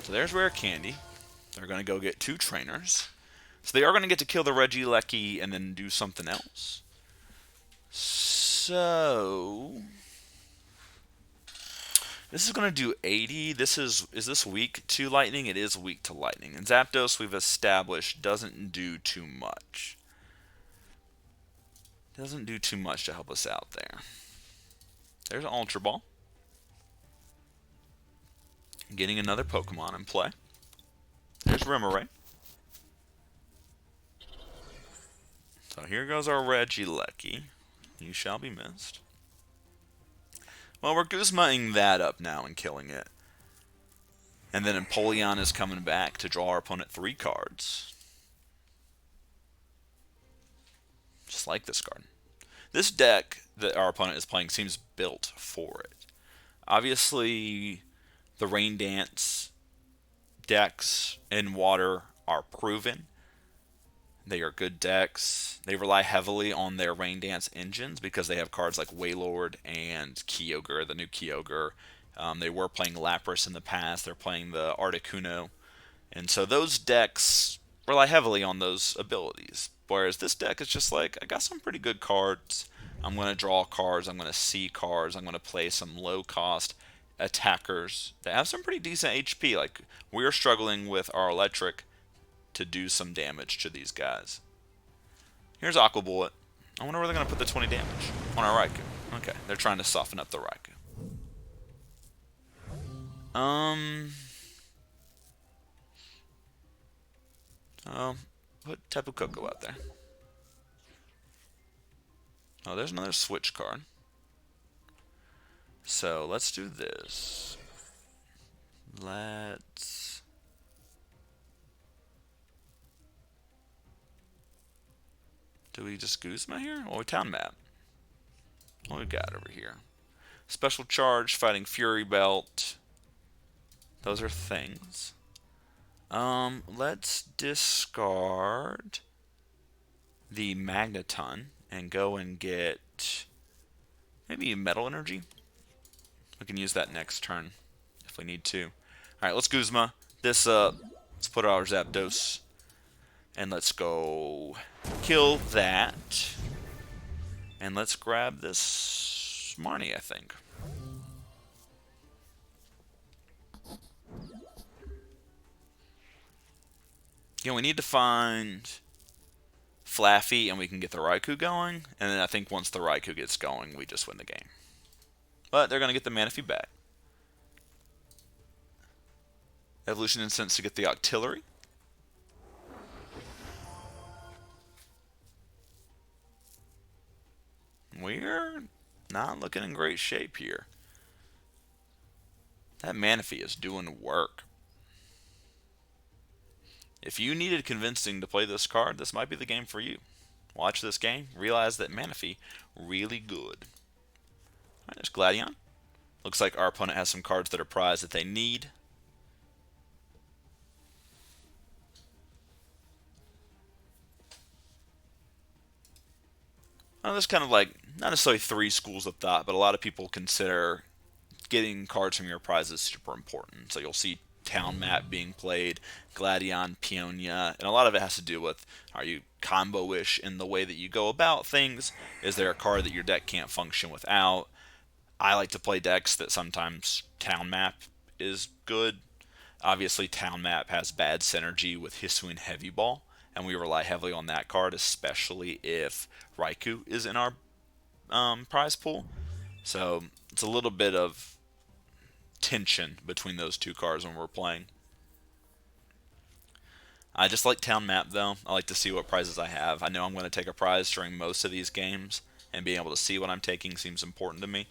So there's Rare Candy. They're going to go get 2 trainers. So they are going to get to kill the Regieleki and then do something else. So this is going to do 80. Is this weak to lightning? It is weak to lightning. And Zapdos, we've established, doesn't do too much. Doesn't do too much to help us out there. There's an Ultra Ball. Getting another Pokemon in play. There's Remoraid. So here goes our Regieleki. You shall be missed. Well, we're Guzmaing that up now and killing it. And then Empoleon is coming back to draw our opponent 3 cards. Just like this card. This deck that our opponent is playing seems built for it. Obviously, the Rain Dance decks in water are proven. They are good decks. They rely heavily on their Rain Dance engines because they have cards like Wailord and Kyogre, the new Kyogre. They were playing Lapras in the past. They're playing the Articuno. And so those decks rely heavily on those abilities. Whereas this deck is just like, I got some pretty good cards. I'm going to draw cards. I'm going to see cards. I'm going to play some low cost attackers that have some pretty decent HP. Like, we're struggling with our electric to do some damage to these guys. Here's Aqua Bullet. I wonder where they're going to put the 20 damage on our Raikou. Okay, they're trying to soften up the Raikou. Put Tapu Koko out there. Oh, there's another switch card. So let's do this. Let's... Do we just Guzma here? Or Town Map? What we got over here? Special Charge, Fighting Fury Belt. Those are things. Let's discard the Magneton and go and get maybe Metal Energy. We can use that next turn if we need to. Alright, let's Guzma this up. Let's put our Zapdos. And let's go kill that. And let's grab this Marnie, I think. You know, we need to find Flaaffy and we can get the Raikou going. And then I think once the Raikou gets going, we just win the game. But they're going to get the Manaphy back. Evolution Incense to get the Octillery. We're not looking in great shape here. That Manaphy is doing work. If you needed convincing to play this card, this might be the game for you. Watch this game, realize that Manaphy really good. Alright, there's Gladion. Looks like our opponent has some cards that are prized that they need. There's kind of like, not necessarily three schools of thought, but a lot of people consider getting cards from your prizes super important. So you'll see Town Map being played, Gladion, Peonia, and a lot of it has to do with, are you combo-ish in the way that you go about things? Is there a card that your deck can't function without? I like to play decks that sometimes Town Map is good. Obviously, Town Map has bad synergy with Hisuian Heavy Ball, and we rely heavily on that card, especially if Raikou is in our prize pool. So it's a little bit of tension between those two cards when we're playing. I just like Town Map, though. I like to see what prizes I have. I know I'm going to take a prize during most of these games, and being able to see what I'm taking seems important to me.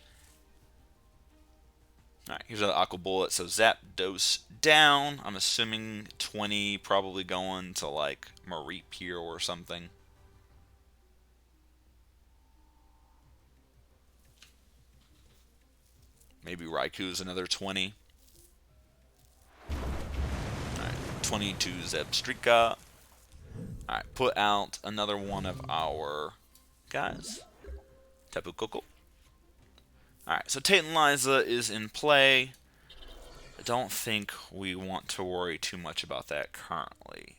Alright, here's another Aqua Bullet. So Zapdos down. I'm assuming 20 probably going to like Mareep here or something. Maybe Raikou's another 20. Alright, 22 Zebstrika. Alright, put out another one of our guys. Tapu Koko. Alright, so Tate and Liza is in play. I don't think we want to worry too much about that currently.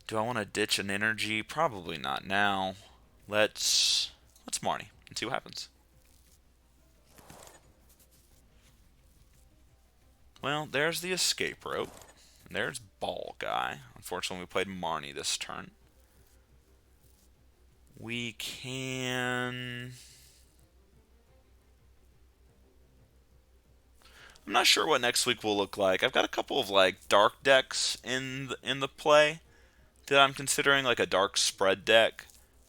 Do I want to ditch an energy? Probably not now. Let's Marnie and see what happens. Well, there's the Escape Rope. And there's Ball Guy. Unfortunately, we played Marnie this turn. We can... I'm not sure what next week will look like. I've got a couple of like dark decks in the play that I'm considering, like a dark spread deck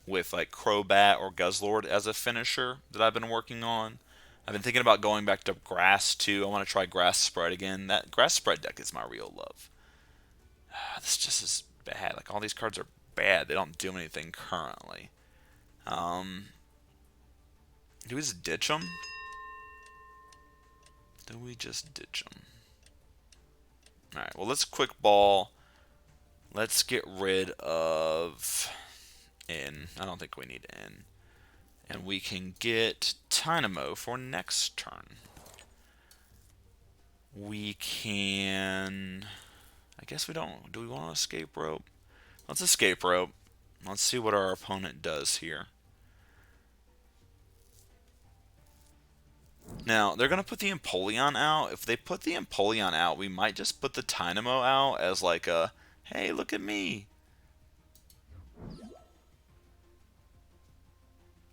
with like Crobat or Guzzlord as a finisher that I've been working on. I've been thinking about going back to Grass too. I want to try Grass Spread again. That Grass Spread deck is my real love. This just is bad. Like all these cards are bad. They don't do anything currently. Do we just ditch them? Do we just ditch them? Alright, well, let's quick ball. Let's get rid of N. I don't think we need N. And we can get Tynamo for next turn. We can... I guess we don't... Do we want to Escape Rope? Let's escape rope. Let's see what our opponent does here. Now, they're going to put the Empoleon out. If they put the Empoleon out, we might just put the Tynamo out as like a, hey, look at me.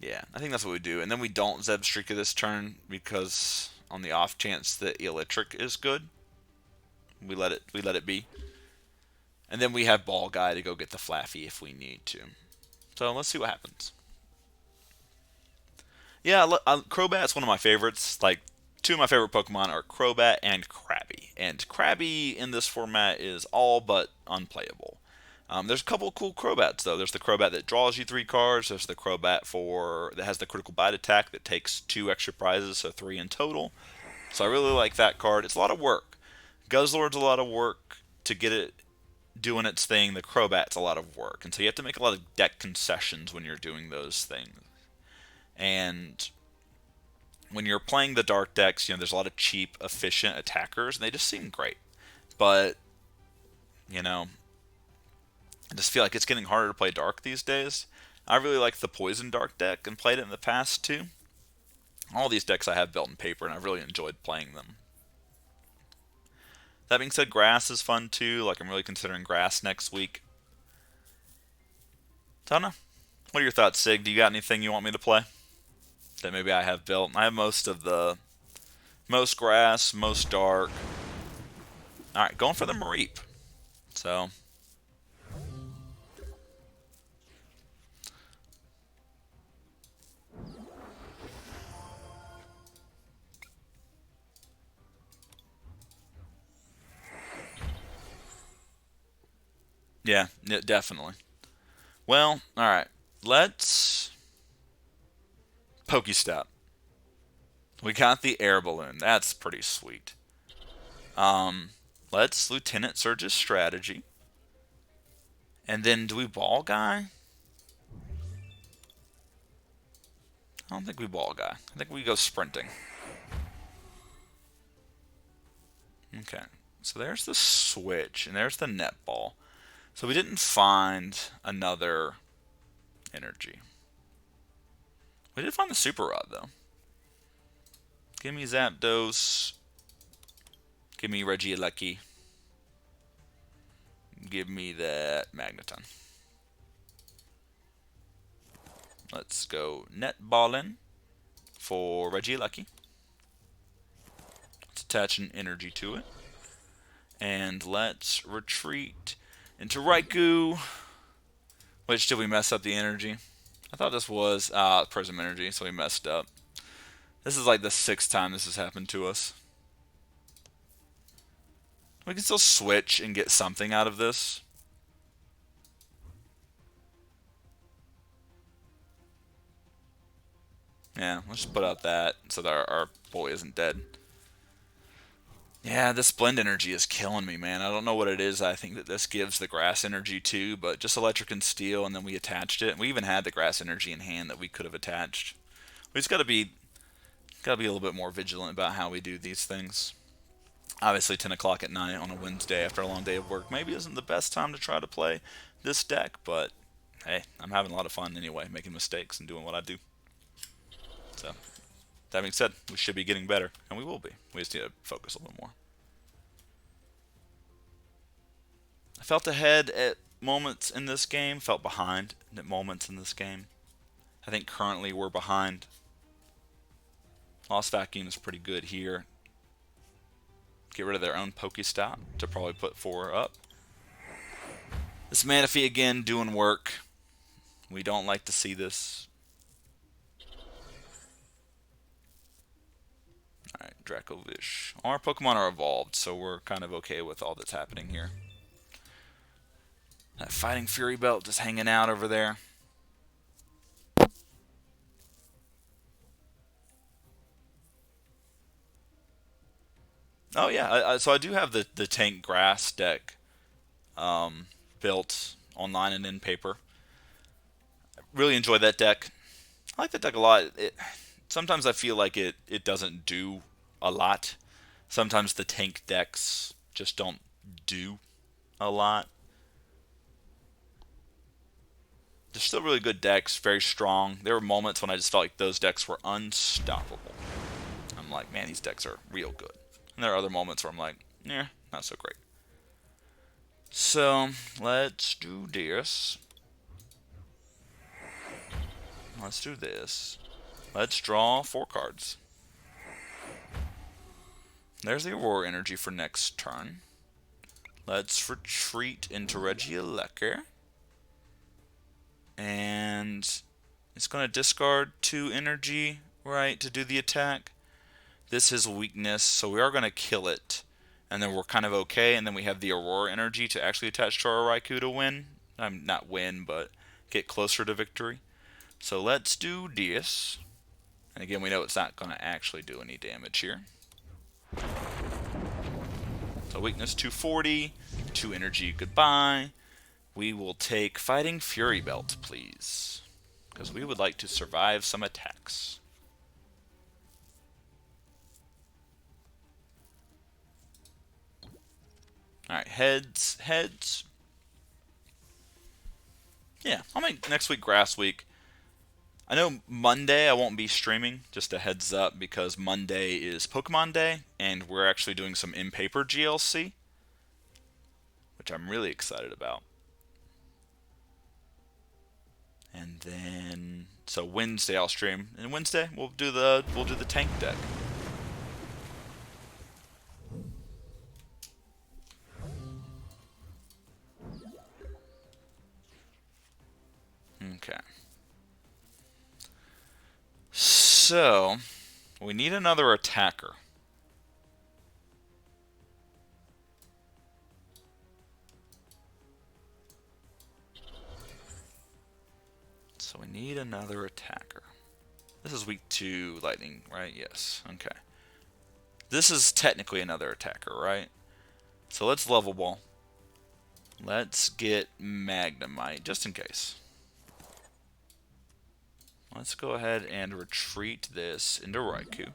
Yeah, I think that's what we do. And then we don't Zebstrika this turn because on the off chance that Eelektrik is good, we let it be. And then we have Ball Guy to go get the Flaaffy if we need to. So let's see what happens. Yeah, Crobat's one of my favorites. Like, two of my favorite Pokemon are Crobat and Krabby. And Krabby in this format is all but unplayable. There's a couple of cool Crobats, though. There's the Crobat that draws you 3 cards. There's the Crobat that has the critical bite attack that takes 2 extra prizes, so 3 in total. So I really like that card. It's a lot of work. Guzzlord's a lot of work to get it doing its thing. The Crobat's a lot of work. And so you have to make a lot of deck concessions when you're doing those things. And when you're playing the dark decks, there's a lot of cheap, efficient attackers, and they just seem great. But, I just feel like it's getting harder to play dark these days. I really like the Poison Dark deck and played it in the past too. All these decks I have built in paper, and I've really enjoyed playing them. That being said, Grass is fun too. Like, I'm really considering Grass next week. Tana, what are your thoughts, Sig? Do you got anything you want me to play that maybe I have built? I have most Grass, most Dark. Alright, going for the Mareep. So, yeah, definitely. Well, alright. Let's Pokestop. We got the air balloon. That's pretty sweet. Let's Lieutenant Surge's strategy. And then do we Ball Guy? I don't think we Ball Guy. I think we go sprinting. Okay. So there's the switch, and there's the netball. So we didn't find another energy. We did find the Super Rod, though. Give me Zapdos. Give me Regieleki. Give me that Magneton. Let's go netballing for Regieleki. Let's attach an energy to it. And let's retreat into Raikou. Which, did we mess up the energy? I thought this was Prism Energy, so we messed up. This is like the 6th time this has happened to us. We can still switch and get something out of this. Yeah, let's just put out that so that our boy isn't dead. Yeah, this blend energy is killing me, man. I don't know what it is. I think that this gives the grass energy too, but just electric and steel, and then we attached it. And we even had the grass energy in hand that we could have attached. We just gotta be a little bit more vigilant about how we do these things. Obviously, 10 o'clock at night on a Wednesday after a long day of work maybe isn't the best time to try to play this deck, but hey, I'm having a lot of fun anyway, making mistakes and doing what I do. So, that being said, we should be getting better, and we will be. We just need to focus a little more. I felt ahead at moments in this game, felt behind at moments in this game. I think currently we're behind. Lost Vacuum is pretty good here. Get rid of their own Pokestop to probably put 4 up. This Manaphy again doing work. We don't like to see this. Alright, Dracovish. Our Pokemon are evolved, so we're kind of okay with all that's happening here. That Fighting Fury Belt just hanging out over there. Oh yeah, so I do have the Tank Grass deck built online and in paper. I really enjoy that deck. I like that deck a lot. Sometimes I feel like it doesn't do a lot. Sometimes the tank decks just don't do a lot. They're still really good decks, very strong. There were moments when I just felt like those decks were unstoppable. I'm like, man, these decks are real good. And there are other moments where I'm like, yeah, not so great. So, let's do this. Let's do this. Let's draw 4 cards. There's the Aurora energy for next turn. Let's retreat into Regieleki. And it's going to discard 2 energy, right, to do the attack. This is weakness, so we are going to kill it. And then we're kind of okay, and then we have the Aurora energy to actually attach to our Raikou to win. Not win, but get closer to victory. So let's do this. And again, we know it's not going to actually do any damage here. So weakness 240, 2 energy, goodbye. We will take Fighting Fury Belt, please. Because we would like to survive some attacks. Alright, heads. Yeah, I'll make next week Grass Week. I know Monday I won't be streaming, just a heads up, because Monday is Pokemon Day, and we're actually doing some in-paper GLC, which I'm really excited about. And then, so Wednesday I'll stream, and Wednesday we'll do the tank deck. Okay. So, we need another attacker. So we need another attacker. This is week 2 lightning, right? Yes. Okay. This is technically another attacker, right? So let's level ball. Let's get Magnemite, just in case. Let's go ahead and retreat this into Raikou.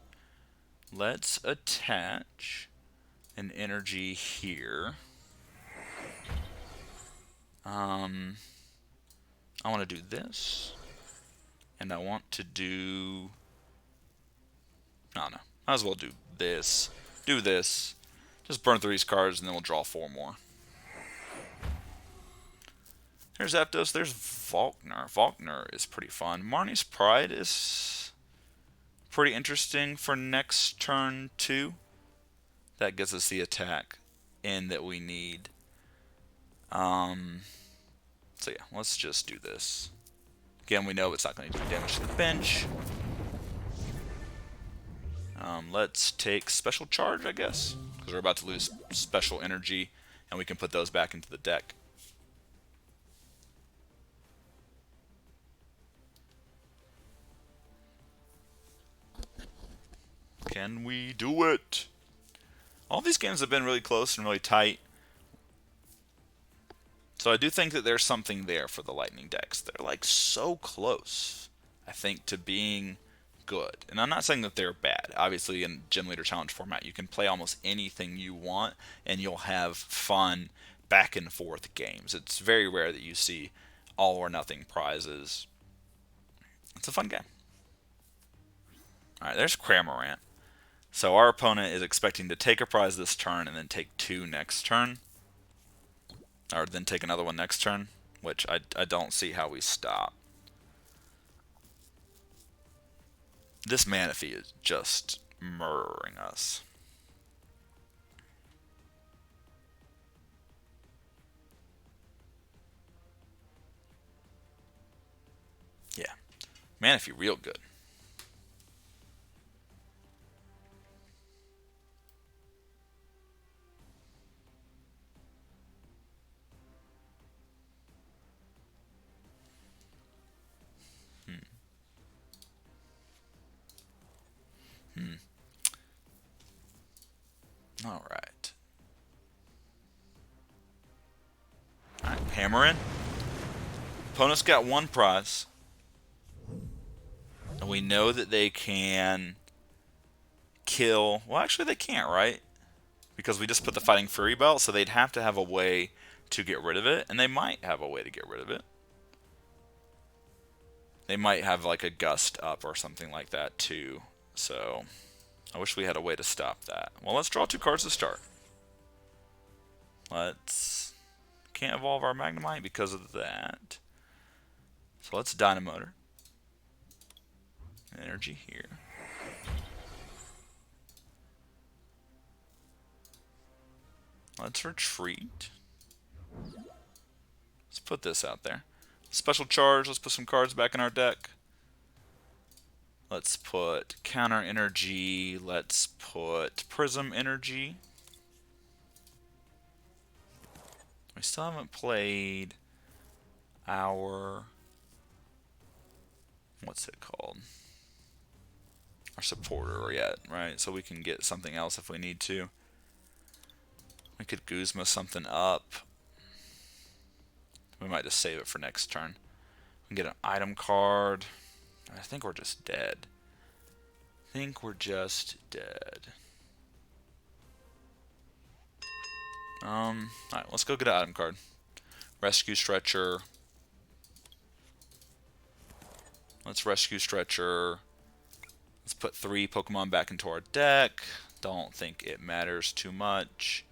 Let's attach an energy here. I want to do this. And I want to do... No. Might as well do this. Do this. Just burn through these cards and then we'll draw 4 more. There's Zapdos, there's Volkner. Volkner is pretty fun. Marnie's Pride is pretty interesting for next turn too. That gets us the attack in that we need. So yeah, let's just do this. Again, we know it's not going to do damage to the bench. Let's take Special Charge, I guess, because we're about to lose Special Energy, and we can put those back into the deck. Can we do it? All these games have been really close and really tight. So I do think that there's something there for the Lightning decks. They're like so close, I think, to being good. And I'm not saying that they're bad. Obviously, in Gym Leader Challenge format, you can play almost anything you want, and you'll have fun back and forth games. It's very rare that you see all or nothing prizes. It's a fun game. Alright, there's Cramorant. So our opponent is expecting to take a prize this turn and then take 2 next turn. Or then take another one next turn, which I don't see how we stop. This Manaphy is just murdering us. Yeah, Manaphy real good. Alright. Alright, hammer in. Opponent's got 1 prize. And we know that they can kill... Well, actually they can't, right? Because we just put the Fighting Fury Belt, so they'd have to have a way to get rid of it. And they might have a way to get rid of it. They might have like a gust up or something like that too. So I wish we had a way to stop that. Well, let's draw 2 cards to start. Can't evolve our Magnemite because of that. So let's Dynamotor. Energy here. Let's retreat. Let's put this out there. Special charge, let's put some cards back in our deck. Let's put counter energy, let's put prism energy. We still haven't played our, what's it called? Our supporter yet, right? So we can get something else if we need to. We could Guzma something up. We might just save it for next turn. We can get an item card. I think we're just dead. Alright, let's go get an item card. Rescue Stretcher. Let's Rescue Stretcher. Let's put 3 Pokemon back into our deck. Don't think it matters too much.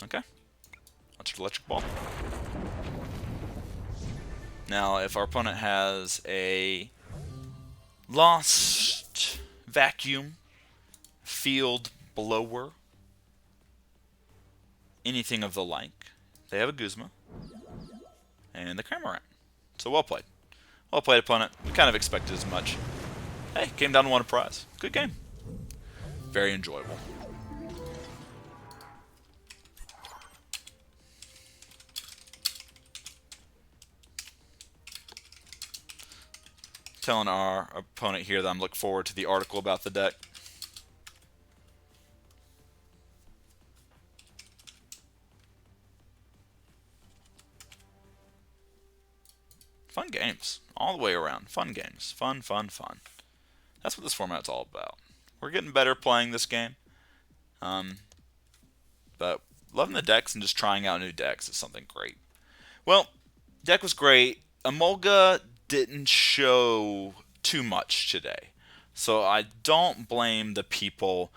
Okay. Let's Electric Ball. Now, if our opponent has a Lost Vacuum, Field Blower, anything of the like, they have a Guzma, and the Cramorant. So well played. Well played, opponent. We kind of expected as much. Hey, came down to 1 a prize. Good game. Very enjoyable. Telling our opponent here that I'm looking forward to the article about the deck. Fun games. All the way around. Fun games. Fun, fun, fun. That's what this format's all about. We're getting better playing this game. But loving the decks and just trying out new decks is something great. Well, deck was great. Emolga didn't show too much today. So I don't blame the people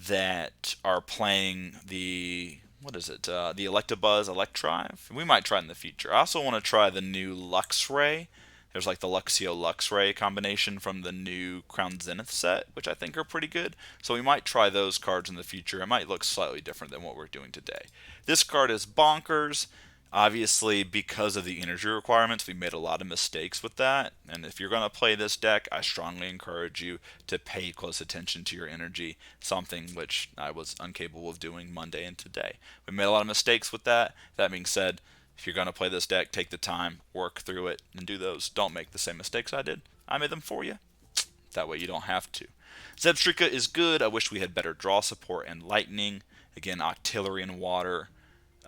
that are playing the, what is it, the Electabuzz Electrive. We might try it in the future. I also want to try the new Luxray. There's like the Luxio Luxray combination from the new Crown Zenith set, which I think are pretty good. So we might try those cards in the future. It might look slightly different than what we're doing today. This card is bonkers. Obviously, because of the energy requirements, we made a lot of mistakes with that. And if you're going to play this deck, I strongly encourage you to pay close attention to your energy, something which I was incapable of doing Monday and today. We made a lot of mistakes with that. That being said, if you're going to play this deck, take the time, work through it, and do those. Don't make the same mistakes I did. I made them for you. That way you don't have to. Zebstrika is good. I wish we had better draw support and lightning. Again, Octillery and water.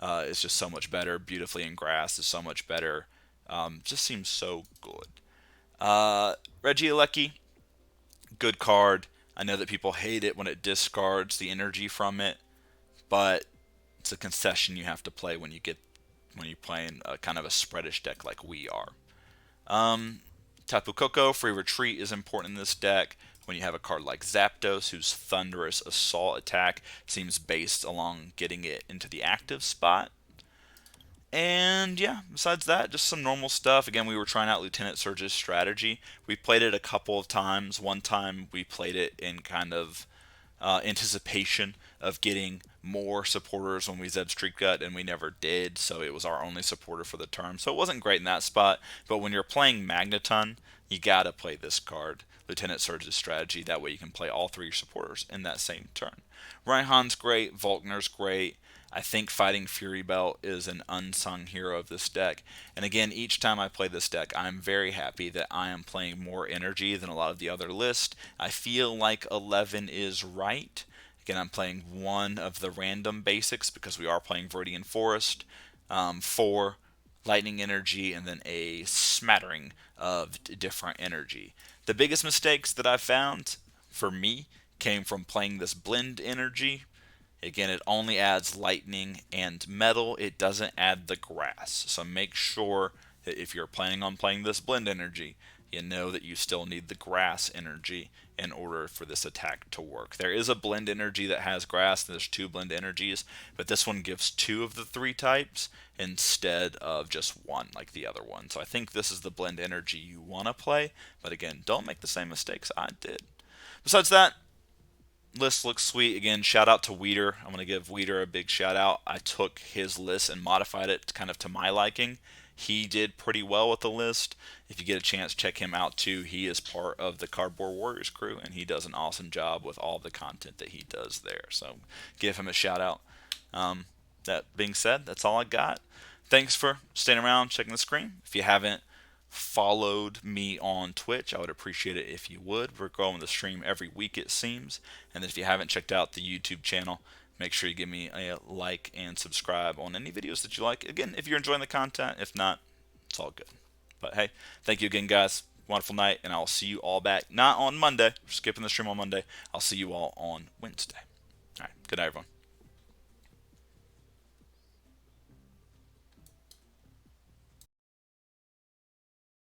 Is just so much better. Beautifully in grass is so much better. Just seems so good. Regieleki, good card. I know that people hate it when it discards the energy from it, but it's a concession you have to play when you're playing a kind of a spreadish deck like we are. Tapu Koko, free retreat is important in this deck. When you have a card like Zapdos, whose thunderous assault attack seems based along getting it into the active spot. And yeah, besides that, just some normal stuff. Again, we were trying out Lieutenant Surge's strategy. We played it a couple of times. One time we played it in kind of anticipation of getting more supporters when we Zebstrika, and we never did, so it was our only supporter for the turn. So it wasn't great in that spot, but when you're playing Magneton, you gotta play this card, Lieutenant Surge's strategy. That way you can play all 3 your supporters in that same turn. Raihan's great, Volkner's great. I think Fighting Fury Belt is an unsung hero of this deck. And again, each time I play this deck, I'm very happy that I am playing more energy than a lot of the other lists. I feel like 11 is right. Again, I'm playing one of the random basics because we are playing Viridian Forest. 4 lightning energy, and then a smattering of different energy. The biggest mistakes that I've found, for me, came from playing this blend energy. Again, it only adds lightning and metal. It doesn't add the grass. So make sure that if you're planning on playing this blend energy, you know that you still need the grass energy in order for this attack to work. There is a blend energy that has grass. There's 2 blend energies, but this one gives 2 of the 3 types instead of just 1 like the other one. So I think this is the blend energy you want to play, but again, don't make the same mistakes I did. Besides that, list looks sweet. Again, shout out to Weeder. I'm going to give Weeder a big shout out. I took his list and modified it kind of to my liking. He did pretty well with the list. If you get a chance, check him out too. He is part of the Cardboard Warriors crew, and he does an awesome job with all the content that he does there. So give him a shout out. That being said, that's all I got. Thanks for staying around, checking the screen. If you haven't followed me on Twitch, I would appreciate it if you would. We're going to stream every week, it seems. And then if you haven't checked out the YouTube channel, make sure you give me a like and subscribe on any videos that you like. Again, if you're enjoying the content. If not, it's all good. But hey, thank you again, guys. Wonderful night, and I'll see you all back. Not on Monday. We're skipping the stream on Monday. I'll see you all on Wednesday. All right, good night, everyone.